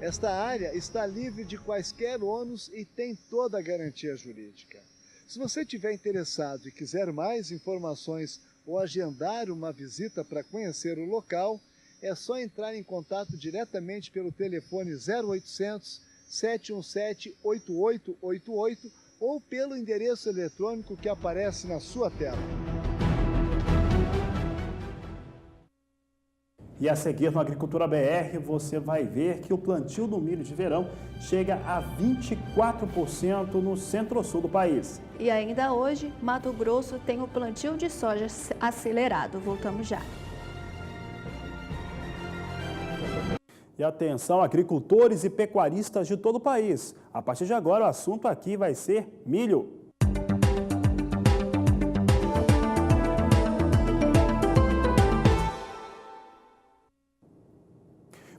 Esta área está livre de quaisquer ônus e tem toda a garantia jurídica. Se você estiver interessado e quiser mais informações ou agendar uma visita para conhecer o local, é só entrar em contato diretamente pelo telefone 0800 717 8888 ou pelo endereço eletrônico que aparece na sua tela. E a seguir no Agricultura BR, você vai ver que o plantio do milho de verão chega a 24% no centro-sul do país. E ainda hoje, Mato Grosso tem o plantio de soja acelerado. Voltamos já. E atenção, agricultores e pecuaristas de todo o país. A partir de agora, o assunto aqui vai ser milho.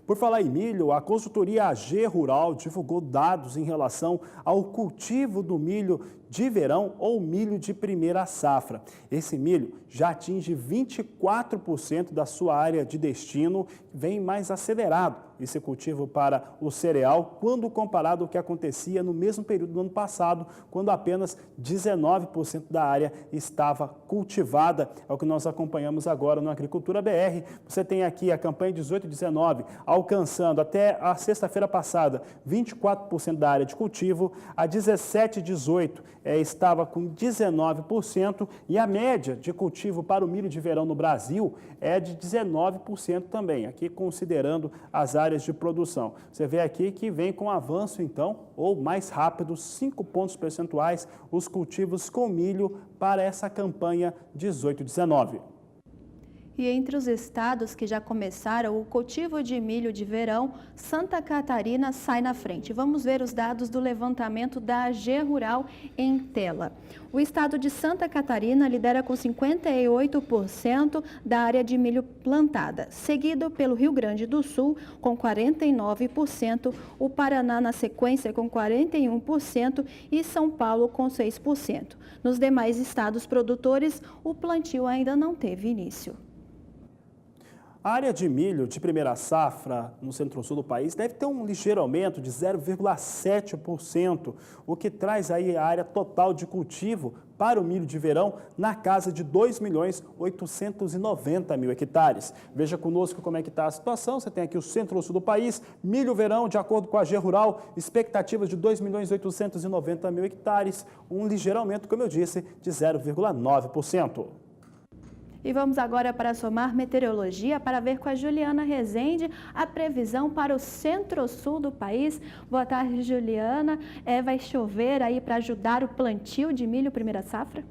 Por falar em milho, a consultoria AG Rural divulgou dados em relação ao cultivo do milho de verão ou milho de primeira safra. Esse milho já atinge 24% da sua área de destino, vem mais acelerado esse cultivo para o cereal quando comparado ao que acontecia no mesmo período do ano passado, quando apenas 19% da área estava cultivada. É o que nós acompanhamos agora no Agricultura BR. Você tem aqui a campanha 18-19 alcançando até a sexta-feira passada 24% da área de cultivo, a 17-18 estava com 19% e a média de cultivo para o milho de verão no Brasil é de 19% também, aqui considerando as áreas de produção. Você vê aqui que vem com avanço então, ou mais rápido, 5 pontos percentuais, os cultivos com milho para essa campanha 18-19. E entre os estados que já começaram o cultivo de milho de verão, Santa Catarina sai na frente. Vamos ver os dados do levantamento da AG Rural em tela. O estado de Santa Catarina lidera com 58% da área de milho plantada, seguido pelo Rio Grande do Sul com 49%, o Paraná na sequência com 41% e São Paulo com 6%. Nos demais estados produtores, o plantio ainda não teve início. A área de milho de primeira safra no centro-sul do país deve ter um ligeiro aumento de 0,7%, o que traz aí a área total de cultivo para o milho de verão na casa de 2.890.000 hectares. Veja conosco como é que está a situação. Você tem aqui o centro-sul do país, milho verão, de acordo com a AG Rural, expectativas de 2.890.000 hectares, um ligeiro aumento, como eu disse, de 0,9%. E vamos agora para a Somar Meteorologia para ver com a Juliana Rezende a previsão para o centro-sul do país. Boa tarde, Juliana. Vai chover aí para ajudar o plantio de milho primeira safra?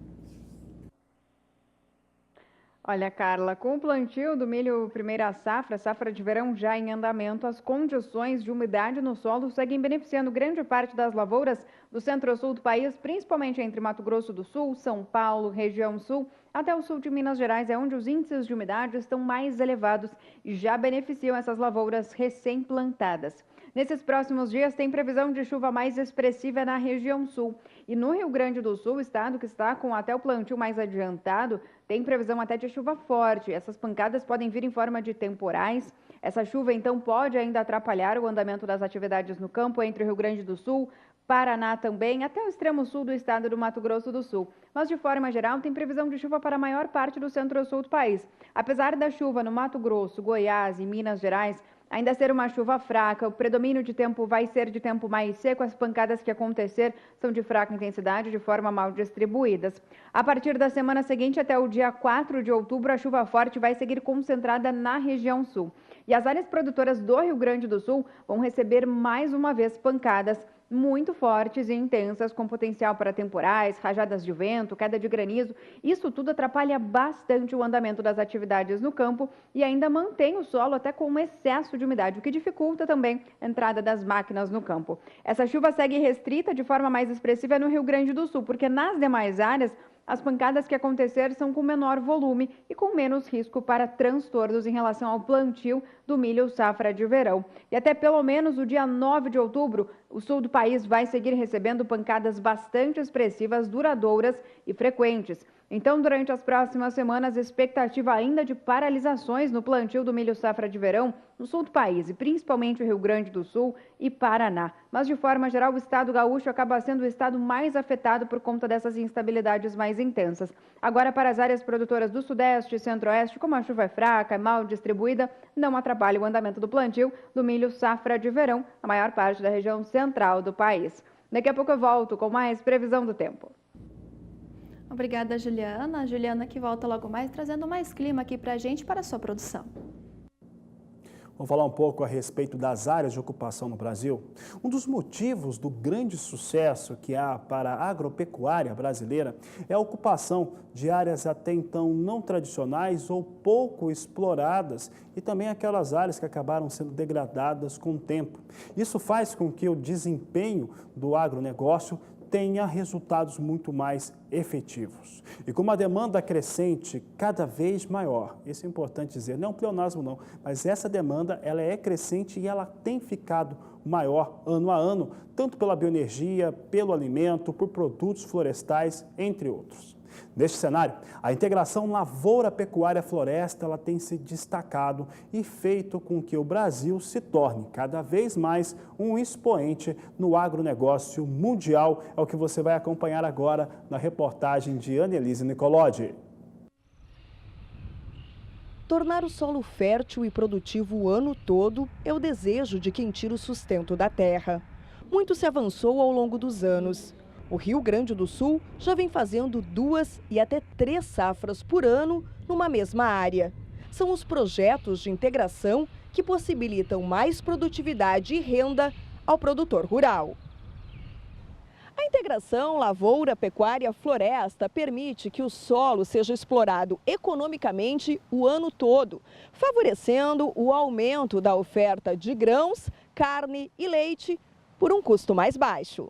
Olha, Carla, com o plantio do milho primeira safra, safra de verão já em andamento, as condições de umidade no solo seguem beneficiando grande parte das lavouras do centro-sul do país, principalmente entre Mato Grosso do Sul, São Paulo, região sul, até o sul de Minas Gerais, é onde os índices de umidade estão mais elevados e já beneficiam essas lavouras recém-plantadas. Nesses próximos dias, tem previsão de chuva mais expressiva na região sul. E no Rio Grande do Sul, estado que está com até o plantio mais adiantado, tem previsão até de chuva forte. Essas pancadas podem vir em forma de temporais. Essa chuva, então, pode ainda atrapalhar o andamento das atividades no campo entre o Rio Grande do Sul, Paraná também, até o extremo sul do estado do Mato Grosso do Sul. Mas, de forma geral, tem previsão de chuva para a maior parte do centro-sul do país. Apesar da chuva no Mato Grosso, Goiás e Minas Gerais ainda ser uma chuva fraca, o predomínio de tempo vai ser de tempo mais seco, as pancadas que acontecer são de fraca intensidade, de forma mal distribuídas. A partir da semana seguinte, até o dia 4 de outubro, a chuva forte vai seguir concentrada na região sul. E as áreas produtoras do Rio Grande do Sul vão receber mais uma vez pancadas muito fortes e intensas, com potencial para temporais, rajadas de vento, queda de granizo. Isso tudo atrapalha bastante o andamento das atividades no campo e ainda mantém o solo até com um excesso de umidade, o que dificulta também a entrada das máquinas no campo. Essa chuva segue restrita de forma mais expressiva no Rio Grande do Sul, porque nas demais áreas as pancadas que acontecer são com menor volume e com menos risco para transtornos em relação ao plantio do milho safra de verão. E até pelo menos o dia 9 de outubro, o sul do país vai seguir recebendo pancadas bastante expressivas, duradouras e frequentes. Então, durante as próximas semanas, expectativa ainda de paralisações no plantio do milho safra de verão no sul do país, e principalmente o Rio Grande do Sul e Paraná. Mas, de forma geral, o estado gaúcho acaba sendo o estado mais afetado por conta dessas instabilidades mais intensas. Agora, para as áreas produtoras do Sudeste e Centro-Oeste, como a chuva é fraca e mal distribuída, não atrapalha o andamento do plantio do milho safra de verão, na maior parte da região central do país. Daqui a pouco eu volto com mais previsão do tempo. Obrigada, Juliana. A Juliana que volta logo mais, trazendo mais clima aqui para a gente, para a sua produção. Vamos falar um pouco a respeito das áreas de ocupação no Brasil. Um dos motivos do grande sucesso que há para a agropecuária brasileira é a ocupação de áreas até então não tradicionais ou pouco exploradas e também aquelas áreas que acabaram sendo degradadas com o tempo. Isso faz com que o desempenho do agronegócio tenha resultados muito mais efetivos. E com uma demanda crescente cada vez maior, isso é importante dizer, não é um pleonasmo não, mas essa demanda ela é crescente e ela tem ficado maior ano a ano, tanto pela bioenergia, pelo alimento, por produtos florestais, entre outros. Neste cenário, a integração lavoura-pecuária-floresta ela tem se destacado e feito com que o Brasil se torne cada vez mais um expoente no agronegócio mundial. É o que você vai acompanhar agora na reportagem de Annelise Nicolodi. Tornar o solo fértil e produtivo o ano todo é o desejo de quem tira o sustento da terra. Muito se avançou ao longo dos anos. O Rio Grande do Sul já vem fazendo 2 e até 3 safras por ano numa mesma área. São os projetos de integração que possibilitam mais produtividade e renda ao produtor rural. A integração lavoura-pecuária-floresta permite que o solo seja explorado economicamente o ano todo, favorecendo o aumento da oferta de grãos, carne e leite por um custo mais baixo.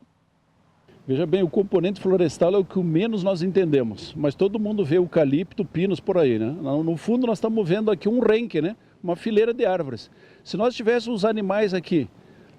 Veja bem, o componente florestal é o que menos nós entendemos, mas todo mundo vê eucalipto, pinos por aí, né? No fundo nós estamos vendo aqui um renque, né? Uma fileira de árvores. Se nós tivéssemos os animais aqui,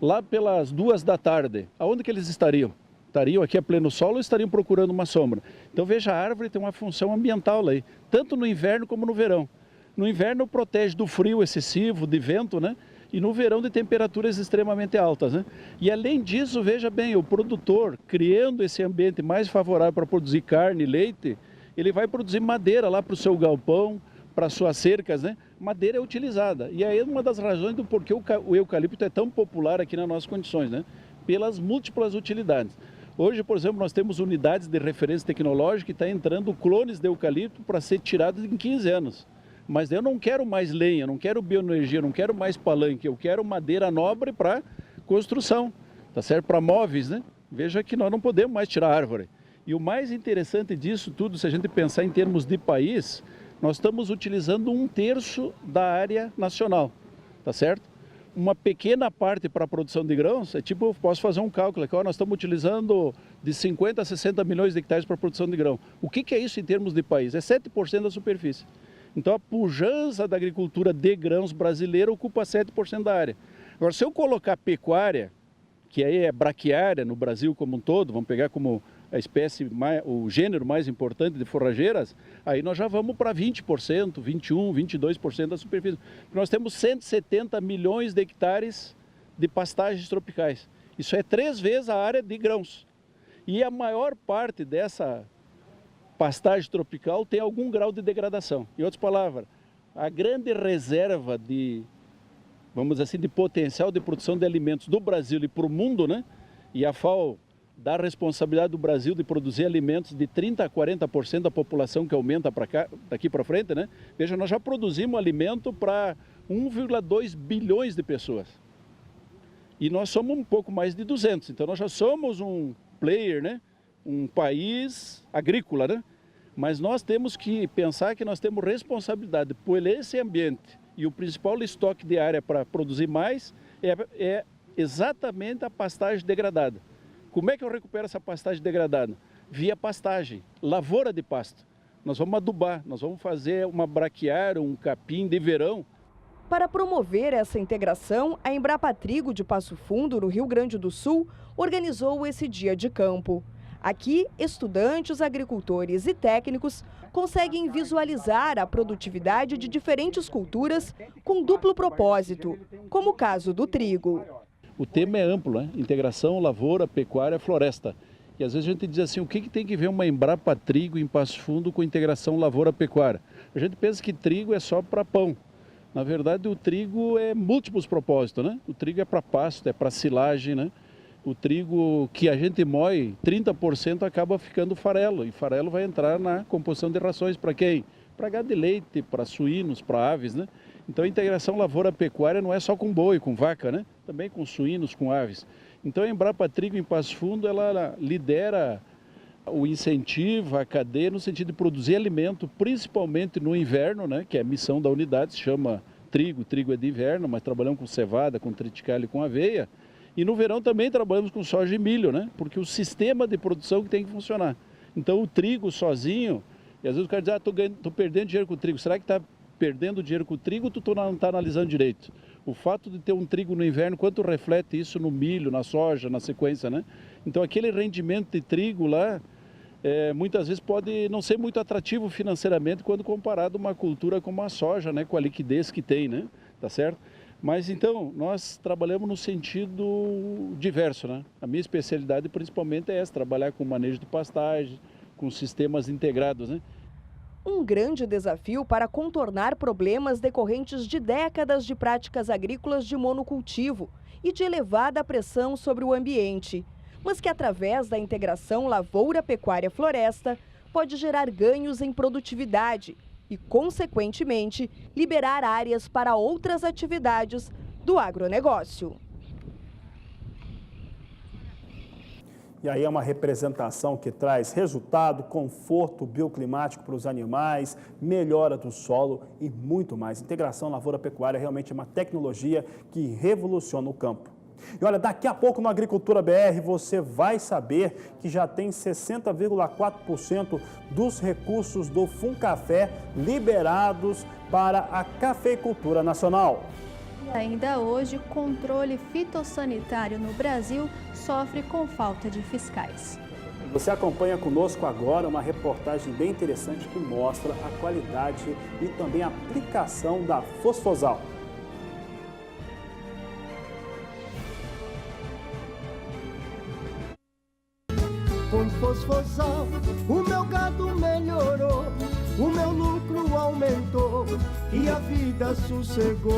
lá pelas 2 da tarde, aonde que eles estariam? Estariam aqui a pleno sol ou estariam procurando uma sombra? Então veja, a árvore tem uma função ambiental aí, tanto no inverno como no verão. No inverno protege do frio excessivo, de vento, né? E no verão de temperaturas extremamente altas, né? E além disso, veja bem, o produtor, criando esse ambiente mais favorável para produzir carne e leite, ele vai produzir madeira lá para o seu galpão, para suas cercas, né? Madeira é utilizada. E aí é uma das razões do porquê o eucalipto é tão popular aqui nas nossas condições, né? Pelas múltiplas utilidades. Hoje, por exemplo, nós temos unidades de referência tecnológica que está entrando clones de eucalipto para ser tirados em 15 anos. Mas eu não quero mais lenha, não quero bioenergia, não quero mais palanque, eu quero madeira nobre para construção, tá certo? Para móveis, né? Veja que nós não podemos mais tirar árvore. E o mais interessante disso tudo, se a gente pensar em termos de país, nós estamos utilizando 1/3 da área nacional, tá certo? Uma pequena parte para a produção de grãos, é tipo, eu posso fazer um cálculo aqui, ó, nós estamos utilizando de 50 a 60 milhões de hectares para a produção de grão. O que é isso em termos de país? É 7% da superfície. Então a pujança da agricultura de grãos brasileira ocupa 7% da área. Agora, se eu colocar pecuária, que aí é braquiária no Brasil como um todo, vamos pegar como a espécie, o gênero mais importante de forrageiras, aí nós já vamos para 20%, 21%, 22% da superfície. Nós temos 170 milhões de hectares de pastagens tropicais. Isso é 3 vezes a área de grãos. E a maior parte dessa pastagem tropical tem algum grau de degradação. Em outras palavras, a grande reserva de, vamos dizer assim, de potencial de produção de alimentos do Brasil e para o mundo, né? E a FAO dá a responsabilidade do Brasil de produzir alimentos de 30% a 40% da população que aumenta daqui para frente, né? Veja, nós já produzimos alimento para 1,2 bilhões de pessoas. E nós somos um pouco mais de 200, então nós já somos um player, né? Um país agrícola, né? Mas nós temos que pensar que nós temos responsabilidade por esse ambiente e o principal estoque de área para produzir mais é exatamente a pastagem degradada. Como é que eu recupero essa pastagem degradada? Via pastagem, lavoura de pasto. Nós vamos adubar, nós vamos fazer uma braquiária, um capim de verão. Para promover essa integração, a Embrapa Trigo de Passo Fundo, no Rio Grande do Sul, organizou esse dia de campo. Aqui, estudantes, agricultores e técnicos conseguem visualizar a produtividade de diferentes culturas com duplo propósito, como o caso do trigo. O tema é amplo, né? Integração, lavoura, pecuária, floresta. E às vezes a gente diz assim, o que tem que ver uma Embrapa Trigo em Passo Fundo com integração lavoura-pecuária? A gente pensa que trigo é só para pão. Na verdade, o trigo é múltiplos propósitos, né? O trigo é para pasto, é para silagem, né? O trigo que a gente moe, 30% acaba ficando farelo. E farelo vai entrar na composição de rações para quem? Para gado de leite, para suínos, para aves, né? Então a integração lavoura-pecuária não é só com boi, com vaca, né? Também com suínos, com aves. Então a Embrapa Trigo em Passo Fundo, ela lidera o incentivo, a cadeia no sentido de produzir alimento, principalmente no inverno, né? Que é a missão da unidade, se chama trigo é de inverno, mas trabalhamos com cevada, com triticale e com aveia. E no verão também trabalhamos com soja e milho, né? Porque o sistema de produção que tem que funcionar. Então o trigo sozinho, e às vezes o cara diz, estou perdendo dinheiro com o trigo. Será que está perdendo dinheiro com o trigo ou tu não está analisando direito? O fato de ter um trigo no inverno, quanto reflete isso no milho, na soja, na sequência, né? Então aquele rendimento de trigo lá, muitas vezes pode não ser muito atrativo financeiramente quando comparado a uma cultura como a soja, né? Com a liquidez que tem, né? Tá certo? Mas então, nós trabalhamos no sentido diverso, né? A minha especialidade principalmente é essa, trabalhar com manejo de pastagem, com sistemas integrados, né? Um grande desafio para contornar problemas decorrentes de décadas de práticas agrícolas de monocultivo e de elevada pressão sobre o ambiente, mas que através da integração lavoura-pecuária-floresta pode gerar ganhos em produtividade e, consequentemente, liberar áreas para outras atividades do agronegócio. E aí é uma representação que traz resultado, conforto bioclimático para os animais, melhora do solo e muito mais. Integração lavoura-pecuária realmente é uma tecnologia que revoluciona o campo. E olha, daqui a pouco no Agricultura BR você vai saber que já tem 60,4% dos recursos do Funcafé liberados para a cafeicultura nacional. E ainda hoje, o controle fitossanitário no Brasil sofre com falta de fiscais. Você acompanha conosco agora uma reportagem bem interessante que mostra a qualidade e também a aplicação da Fosfosal. Com Fosfosal, o meu gado melhorou, o meu lucro aumentou e a vida sossegou.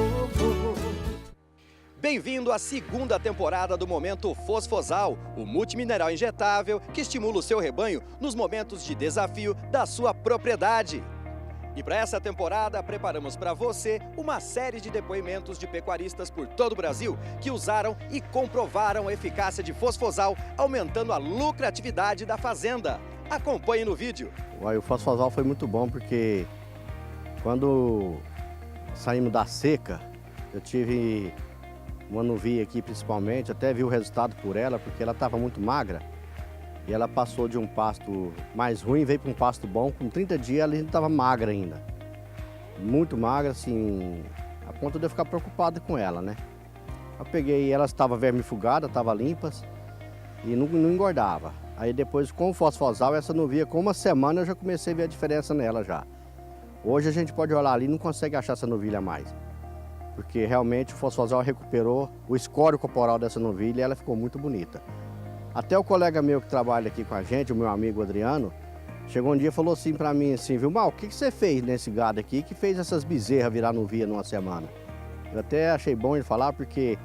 Bem-vindo à segunda temporada do Momento Fosfosal, o multimineral injetável que estimula o seu rebanho nos momentos de desafio da sua propriedade. E para essa temporada, preparamos para você uma série de depoimentos de pecuaristas por todo o Brasil que usaram e comprovaram a eficácia de Fosfosal, aumentando a lucratividade da fazenda. Acompanhe no vídeo. O Fosfosal foi muito bom porque quando saímos da seca, eu tive uma novia aqui principalmente, até vi o resultado por ela, porque ela estava muito magra. E ela passou de um pasto mais ruim, veio para um pasto bom. Com 30 dias ela ainda estava magra ainda. Muito magra, assim, a ponto de eu ficar preocupado com ela, né? Eu peguei, ela estava vermifugada, estava limpas e não engordava. Aí depois com o Fosfosal, essa novia, com uma semana eu já comecei a ver a diferença nela já. Hoje a gente pode olhar ali e não consegue achar essa novilha mais. Porque realmente o Fosfosal recuperou o score corporal dessa novilha e ela ficou muito bonita. Até o colega meu que trabalha aqui com a gente, o meu amigo Adriano, chegou um dia e falou assim pra mim assim, viu, Mal, o que você fez nesse gado aqui que fez essas bezerras virar novia numa semana? Eu até achei bom ele falar porque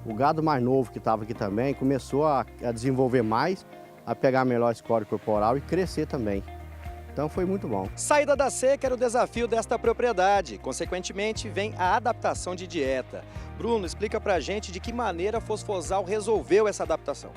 o gado mais novo que estava aqui também começou a desenvolver mais, a pegar melhor score corporal e crescer também. Então foi muito bom. Saída da seca era o desafio desta propriedade. Consequentemente, vem a adaptação de dieta. Bruno, explica pra gente de que maneira a Fosfosal resolveu essa adaptação.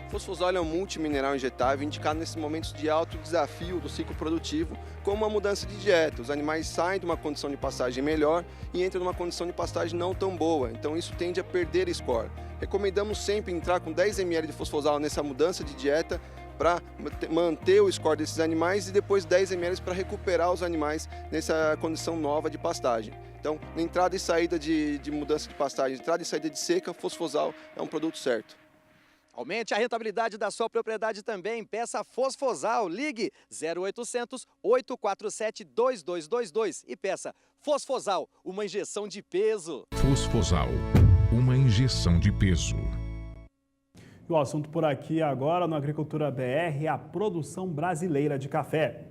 Fosfosal é um multimineral injetável indicado nesses momentos de alto desafio do ciclo produtivo, como uma mudança de dieta. Os animais saem de uma condição de pastagem melhor e entram numa condição de pastagem não tão boa, então isso tende a perder score. Recomendamos sempre entrar com 10 ml de Fosfosal nessa mudança de dieta para manter o score desses animais e depois 10 ml para recuperar os animais nessa condição nova de pastagem. Então, na entrada e saída de mudança de pastagem, entrada e saída de seca, Fosfosal é um produto certo. Aumente a rentabilidade da sua propriedade também. Peça Fosfosal. Ligue 0800 847 2222 e peça Fosfosal, uma injeção de peso. Fosfosal, uma injeção de peso. E o assunto por aqui agora no Agricultura BR é a produção brasileira de café.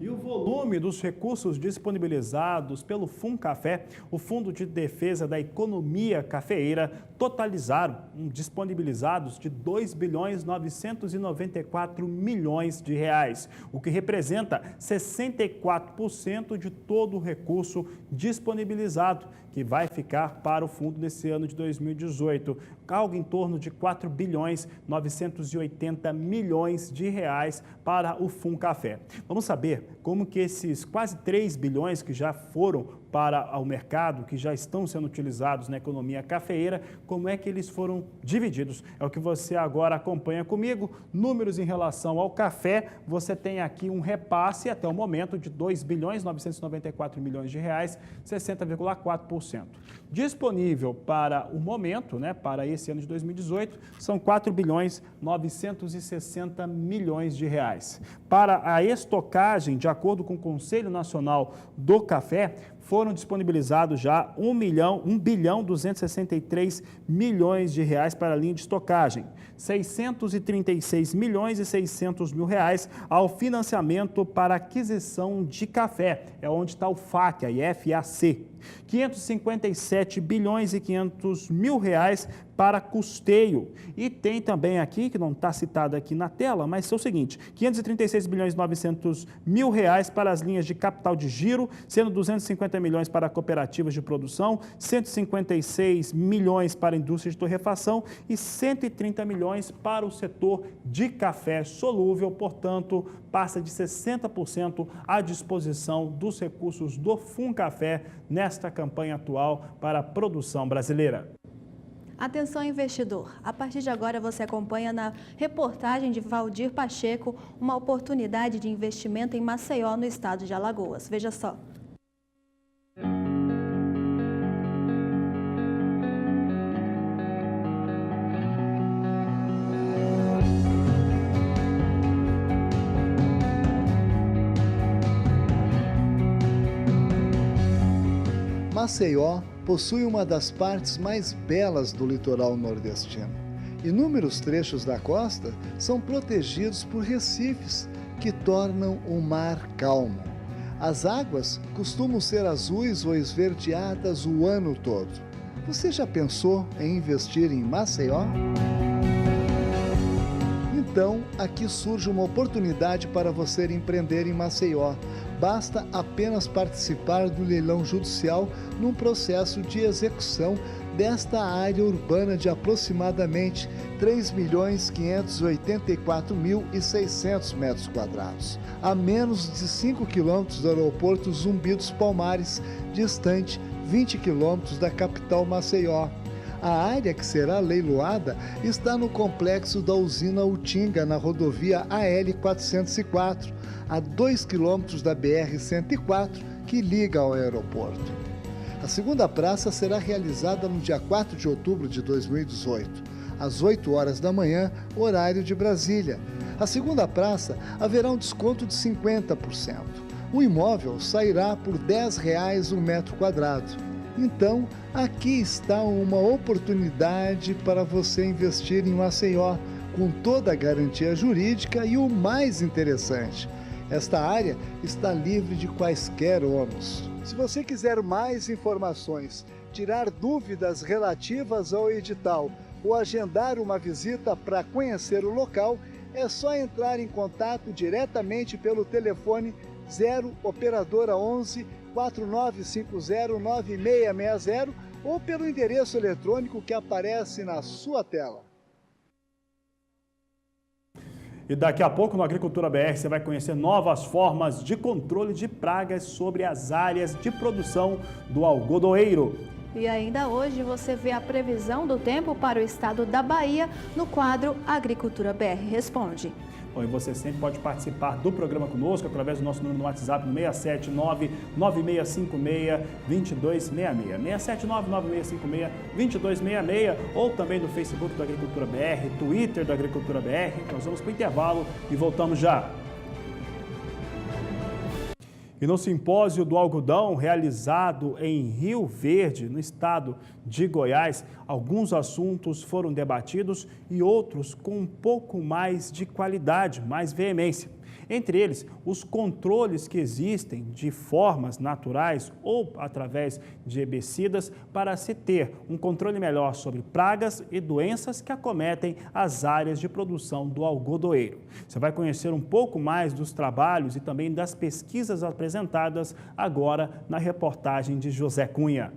E o volume dos recursos disponibilizados pelo FUNCAFÉ, o Fundo de Defesa da Economia Cafeeira, totalizaram disponibilizados de 2.994 milhões de reais, o que representa 64% de todo o recurso disponibilizado, que vai ficar para o fundo nesse ano de 2018, algo em torno de 4.980 milhões de reais para o FUNCAFÉ. Vamos saber como que esses quase 3 bilhões que já foram para o mercado, que já estão sendo utilizados na economia cafeeira, como é que eles foram divididos? É o que você agora acompanha comigo. Números em relação ao café, você tem aqui um repasse até o momento de 2.994 milhões de reais, 60,4%. Disponível para o momento, para esse ano de 2018, são 4.960 milhões de reais. Para a estocagem, de acordo com o Conselho Nacional do Café, foram disponibilizados já 1.263 bilhões de reais para a linha de estocagem, 636 milhões e 600 mil reais ao financiamento para aquisição de café, é onde está o FAC, a FAC, 557 bilhões e 500 mil reais para custeio. E tem também aqui, que não está citado aqui na tela, mas é o seguinte, 536 bilhões e 900 mil reais para as linhas de capital de giro, sendo 250 milhões para cooperativas de produção, 156 milhões para a indústria de torrefação e 130 milhões para o setor de café solúvel, portanto, passa de 60% à disposição dos recursos do FUNCAFÉ nesta campanha atual para a produção brasileira. Atenção, investidor! A partir de agora você acompanha na reportagem de Valdir Pacheco uma oportunidade de investimento em Maceió, no estado de Alagoas. Veja só. Maceió possui uma das partes mais belas do litoral nordestino. Inúmeros trechos da costa são protegidos por recifes que tornam o mar calmo. As águas costumam ser azuis ou esverdeadas o ano todo. Você já pensou em investir em Maceió? Então, aqui surge uma oportunidade para você empreender em Maceió. Basta apenas participar do leilão judicial num processo de execução desta área urbana de aproximadamente 3.584.600 metros quadrados, a menos de 5 quilômetros do aeroporto Zumbi dos Palmares, distante 20 quilômetros da capital Maceió. A área que será leiloada está no complexo da usina Utinga, na rodovia AL-404, a 2 quilômetros da BR-104, que liga ao aeroporto. A segunda praça será realizada no dia 4 de outubro de 2018, às 8 horas da manhã, horário de Brasília. A segunda praça haverá um desconto de 50%. O imóvel sairá por R$ 10 o metro quadrado. Então, aqui está uma oportunidade para você investir em Maceió, com toda a garantia jurídica e o mais interessante, esta área está livre de quaisquer ônus. Se você quiser mais informações, tirar dúvidas relativas ao edital ou agendar uma visita para conhecer o local, é só entrar em contato diretamente pelo telefone 0 operadora 11 49509660 ou pelo endereço eletrônico que aparece na sua tela. E daqui a pouco no Agricultura BR você vai conhecer novas formas de controle de pragas sobre as áreas de produção do algodoeiro. E ainda hoje você vê a previsão do tempo para o estado da Bahia no quadro Agricultura BR Responde. Bom, e você sempre pode participar do programa conosco através do nosso número no WhatsApp no 679-9656-2266. 679-9656-2266 ou também no Facebook do Agricultura BR, Twitter do Agricultura BR. Nós vamos para o intervalo e voltamos já. E no simpósio do algodão realizado em Rio Verde, no estado de Goiás, alguns assuntos foram debatidos e outros com um pouco mais de qualidade, mais veemência. Entre eles, os controles que existem de formas naturais ou através de herbicidas para se ter um controle melhor sobre pragas e doenças que acometem as áreas de produção do algodoeiro. Você vai conhecer um pouco mais dos trabalhos e também das pesquisas apresentadas agora na reportagem de José Cunha.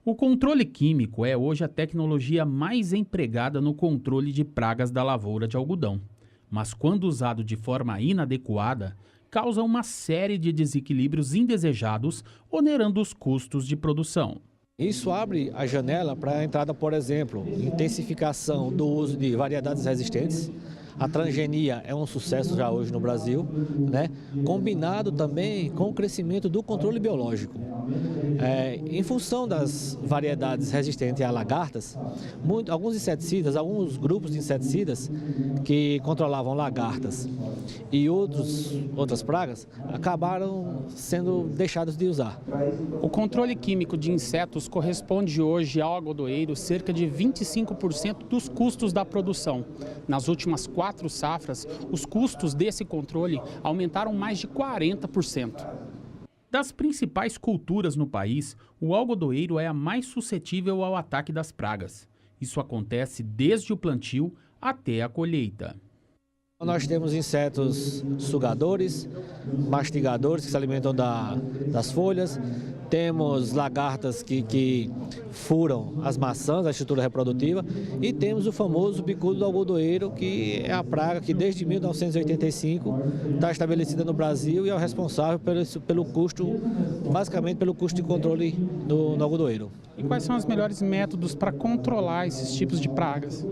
O controle químico é hoje a tecnologia mais empregada no controle de pragas da lavoura de algodão. Mas quando usado de forma inadequada, causa uma série de desequilíbrios indesejados, onerando os custos de produção. Isso abre a janela para a entrada, por exemplo, intensificação do uso de variedades resistentes. A transgenia é um sucesso já hoje no Brasil, né? Combinado também com o crescimento do controle biológico. Em função das variedades resistentes a lagartas, alguns inseticidas, alguns grupos de inseticidas que controlavam lagartas e outras pragas acabaram sendo deixados de usar. O controle químico de insetos corresponde hoje ao algodoeiro cerca de 25% dos custos da produção. Nas últimas 4 safras, os custos desse controle aumentaram mais de 40%. Das principais culturas no país, o algodoeiro é a mais suscetível ao ataque das pragas. Isso acontece desde o plantio até a colheita. Nós temos insetos sugadores, mastigadores que se alimentam das folhas, temos lagartas que furam as maçãs, a estrutura reprodutiva, e temos o famoso bicudo do algodoeiro, que é a praga que desde 1985 está estabelecida no Brasil e é o responsável pelo custo, basicamente pelo custo de controle do algodoeiro. E quais são os melhores métodos para controlar esses tipos de pragas?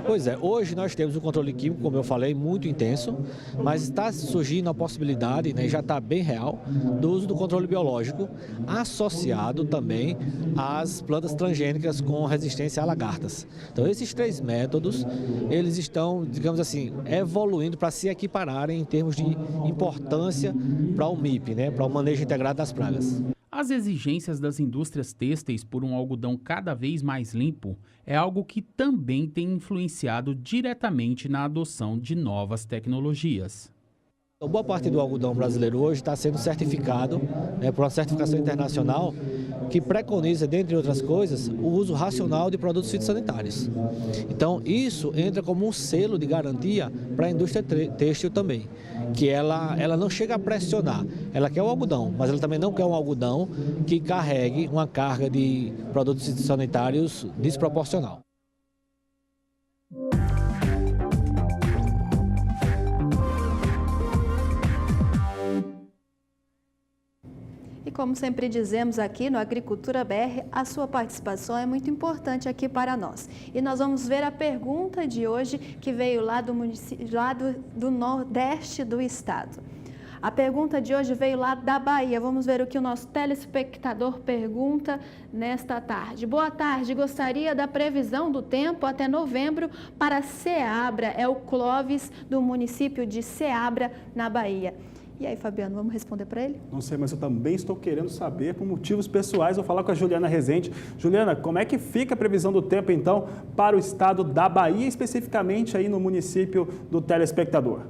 Pois é, hoje nós temos um controle químico, como eu falei, muito intenso, mas está surgindo a possibilidade, né, já está bem real, do uso do controle biológico, associado também às plantas transgênicas com resistência a lagartas. Então esses 3 métodos, eles estão, digamos assim, evoluindo para se equipararem em termos de importância para o MIP, né, para o manejo integrado das pragas. A As exigências das indústrias têxteis por um algodão cada vez mais limpo é algo que também tem influenciado diretamente na adoção de novas tecnologias. Boa parte do algodão brasileiro hoje está sendo certificado por uma certificação internacional que preconiza, dentre outras coisas, o uso racional de produtos fitossanitários. Então, isso entra como um selo de garantia para a indústria têxtil também, que ela não chega a pressionar, ela quer o algodão, mas ela também não quer um algodão que carregue uma carga de produtos fitossanitários desproporcional. E como sempre dizemos aqui no Agricultura BR, a sua participação é muito importante aqui para nós. E nós vamos ver a pergunta de hoje que veio lá do nordeste do estado. A pergunta de hoje veio lá da Bahia. Vamos ver o que o nosso telespectador pergunta nesta tarde. Boa tarde, gostaria da previsão do tempo até novembro para Ceabra. É o Clóvis, do município de Ceabra, na Bahia. E aí, Fabiano, vamos responder para ele? Não sei, mas eu também estou querendo saber, por motivos pessoais. Vou falar com a Juliana Rezende. Juliana, como é que fica a previsão do tempo, então, para o estado da Bahia, especificamente aí no município do telespectador?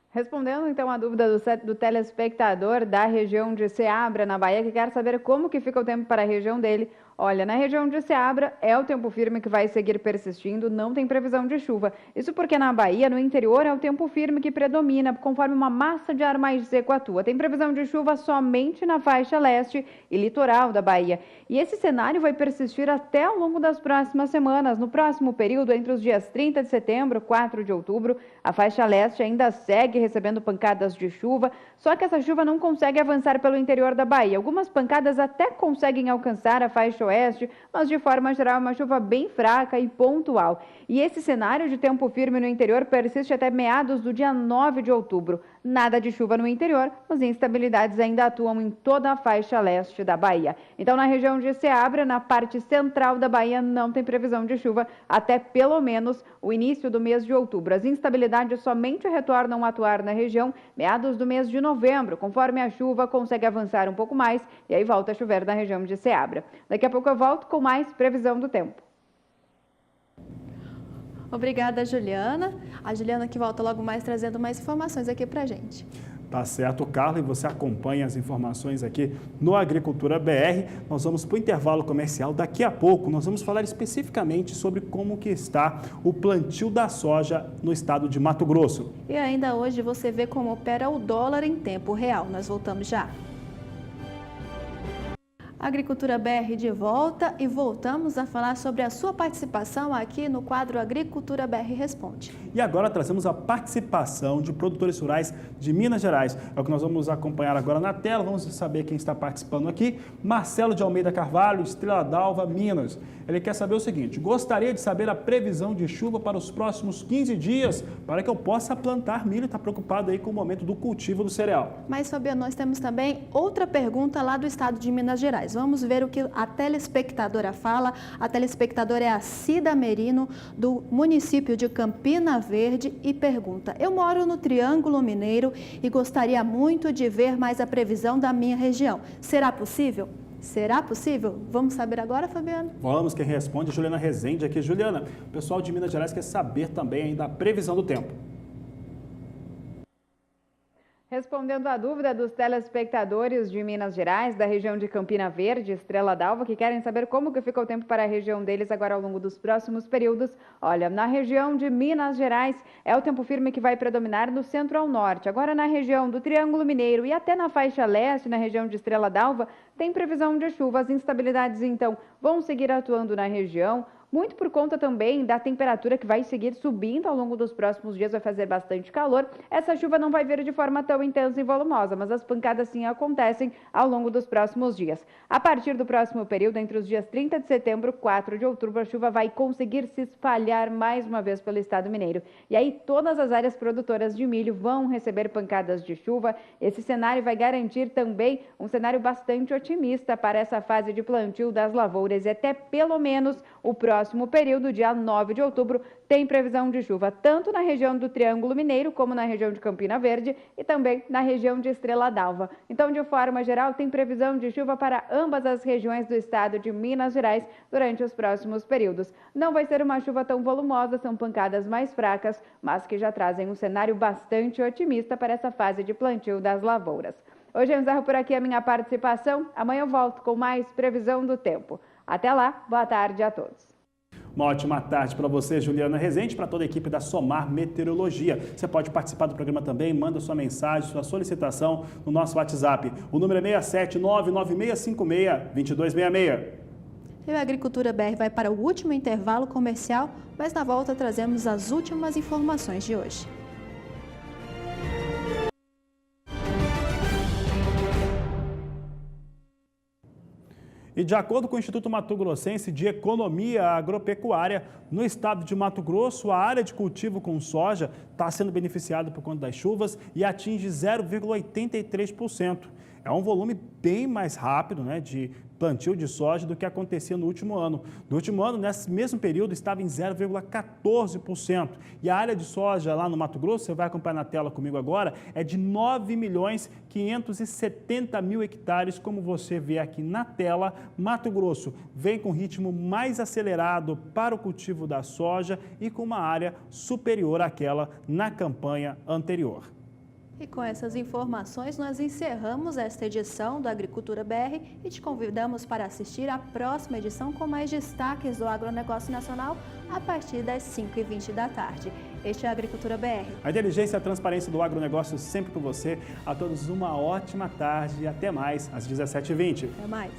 Respondendo, então, a dúvida do telespectador da região de Ceabra, na Bahia, que quer saber como que fica o tempo para a região dele. Olha, na região de Ceabra é o tempo firme que vai seguir persistindo, não tem previsão de chuva. Isso porque na Bahia, no interior, é o tempo firme que predomina, conforme uma massa de ar mais seco atua. Tem previsão de chuva somente na faixa leste e litoral da Bahia. E esse cenário vai persistir até ao longo das próximas semanas. No próximo período, entre os dias 30 de setembro e 4 de outubro, a faixa leste ainda segue recebendo pancadas de chuva, só que essa chuva não consegue avançar pelo interior da Bahia. Algumas pancadas até conseguem alcançar a faixa oeste, mas de forma geral é uma chuva bem fraca e pontual. E esse cenário de tempo firme no interior persiste até meados do dia 9 de outubro. Nada de chuva no interior, mas instabilidades ainda atuam em toda a faixa leste da Bahia. Então, na região de Ceabra, na parte central da Bahia, não tem previsão de chuva até pelo menos o início do mês de outubro. As instabilidades somente retornam a atuar na região meados do mês de novembro, conforme a chuva consegue avançar um pouco mais e aí volta a chover na região de Ceabra. Daqui a pouco eu volto com mais previsão do tempo. Obrigada, Juliana. A Juliana que volta logo mais trazendo mais informações aqui pra gente. Tá certo, Carla, e você acompanha as informações aqui no Agricultura BR. Nós vamos para o intervalo comercial. Daqui a pouco nós vamos falar especificamente sobre como que está o plantio da soja no estado de Mato Grosso. E ainda hoje você vê como opera o dólar em tempo real. Nós voltamos já. Agricultura BR de volta e voltamos a falar sobre a sua participação aqui no quadro Agricultura BR Responde. E agora trazemos a participação de produtores rurais de Minas Gerais. É o que nós vamos acompanhar agora na tela. Vamos saber quem está participando aqui. Marcelo de Almeida Carvalho, Estrela d'Alva, Minas. Ele quer saber o seguinte: gostaria de saber a previsão de chuva para os próximos 15 dias para que eu possa plantar milho. Está preocupado aí com o momento do cultivo do cereal. Mas, Fabiano, nós temos também outra pergunta lá do estado de Minas Gerais. Vamos ver o que a telespectadora fala. A telespectadora é a Cida Merino, do município de Campina Verde, e pergunta: eu moro no Triângulo Mineiro e gostaria muito de ver mais a previsão da minha região. Será possível? Será possível? Vamos saber agora, Fabiano? Vamos, quem responde é Juliana Rezende aqui. Juliana, o pessoal de Minas Gerais quer saber também ainda a previsão do tempo. Respondendo à dúvida dos telespectadores de Minas Gerais, da região de Campina Verde, Estrela d'Alva, que querem saber como que fica o tempo para a região deles agora ao longo dos próximos períodos. Olha, na região de Minas Gerais é o tempo firme que vai predominar no centro ao norte. Agora na região do Triângulo Mineiro e até na faixa leste, na região de Estrela d'Alva, tem previsão de chuva. As instabilidades, então, vão seguir atuando na região. Muito por conta também da temperatura que vai seguir subindo ao longo dos próximos dias, vai fazer bastante calor. Essa chuva não vai vir de forma tão intensa e volumosa, mas as pancadas sim acontecem ao longo dos próximos dias. A partir do próximo período, entre os dias 30 de setembro e 4 de outubro, a chuva vai conseguir se espalhar mais uma vez pelo estado mineiro. E aí todas as áreas produtoras de milho vão receber pancadas de chuva. Esse cenário vai garantir também um cenário bastante otimista para essa fase de plantio das lavouras e até pelo menos o próximo próximo período, dia 9 de outubro, tem previsão de chuva tanto na região do Triângulo Mineiro, como na região de Campina Verde e também na região de Estrela d'Alva. Então, de forma geral, tem previsão de chuva para ambas as regiões do estado de Minas Gerais durante os próximos períodos. Não vai ser uma chuva tão volumosa, são pancadas mais fracas, mas que já trazem um cenário bastante otimista para essa fase de plantio das lavouras. Hoje eu encerro por aqui a minha participação. Amanhã eu volto com mais previsão do tempo. Até lá, boa tarde a todos. Uma ótima tarde para você, Juliana Rezende, para toda a equipe da Somar Meteorologia. Você pode participar do programa também, manda sua mensagem, sua solicitação no nosso WhatsApp. O número é 67996562266. E a Agricultura BR vai para o último intervalo comercial, mas na volta trazemos as últimas informações de hoje. E de acordo com o Instituto Mato Grossense de Economia Agropecuária, no estado de Mato Grosso, a área de cultivo com soja está sendo beneficiada por conta das chuvas e atinge 0,83%. É um volume bem mais rápido, de plantio de soja do que acontecia no último ano. No último ano, nesse mesmo período, estava em 0,14%. E a área de soja lá no Mato Grosso, você vai acompanhar na tela comigo agora, é de 9.570.000 hectares, como você vê aqui na tela. Mato Grosso vem com ritmo mais acelerado para o cultivo da soja e com uma área superior àquela na campanha anterior. E com essas informações, nós encerramos esta edição do Agricultura BR e te convidamos para assistir a próxima edição com mais destaques do agronegócio nacional a partir das 5h20 da tarde. Este é a Agricultura BR. A inteligência e a transparência do agronegócio sempre com você. A todos uma ótima tarde e até mais às 17h20. Até mais.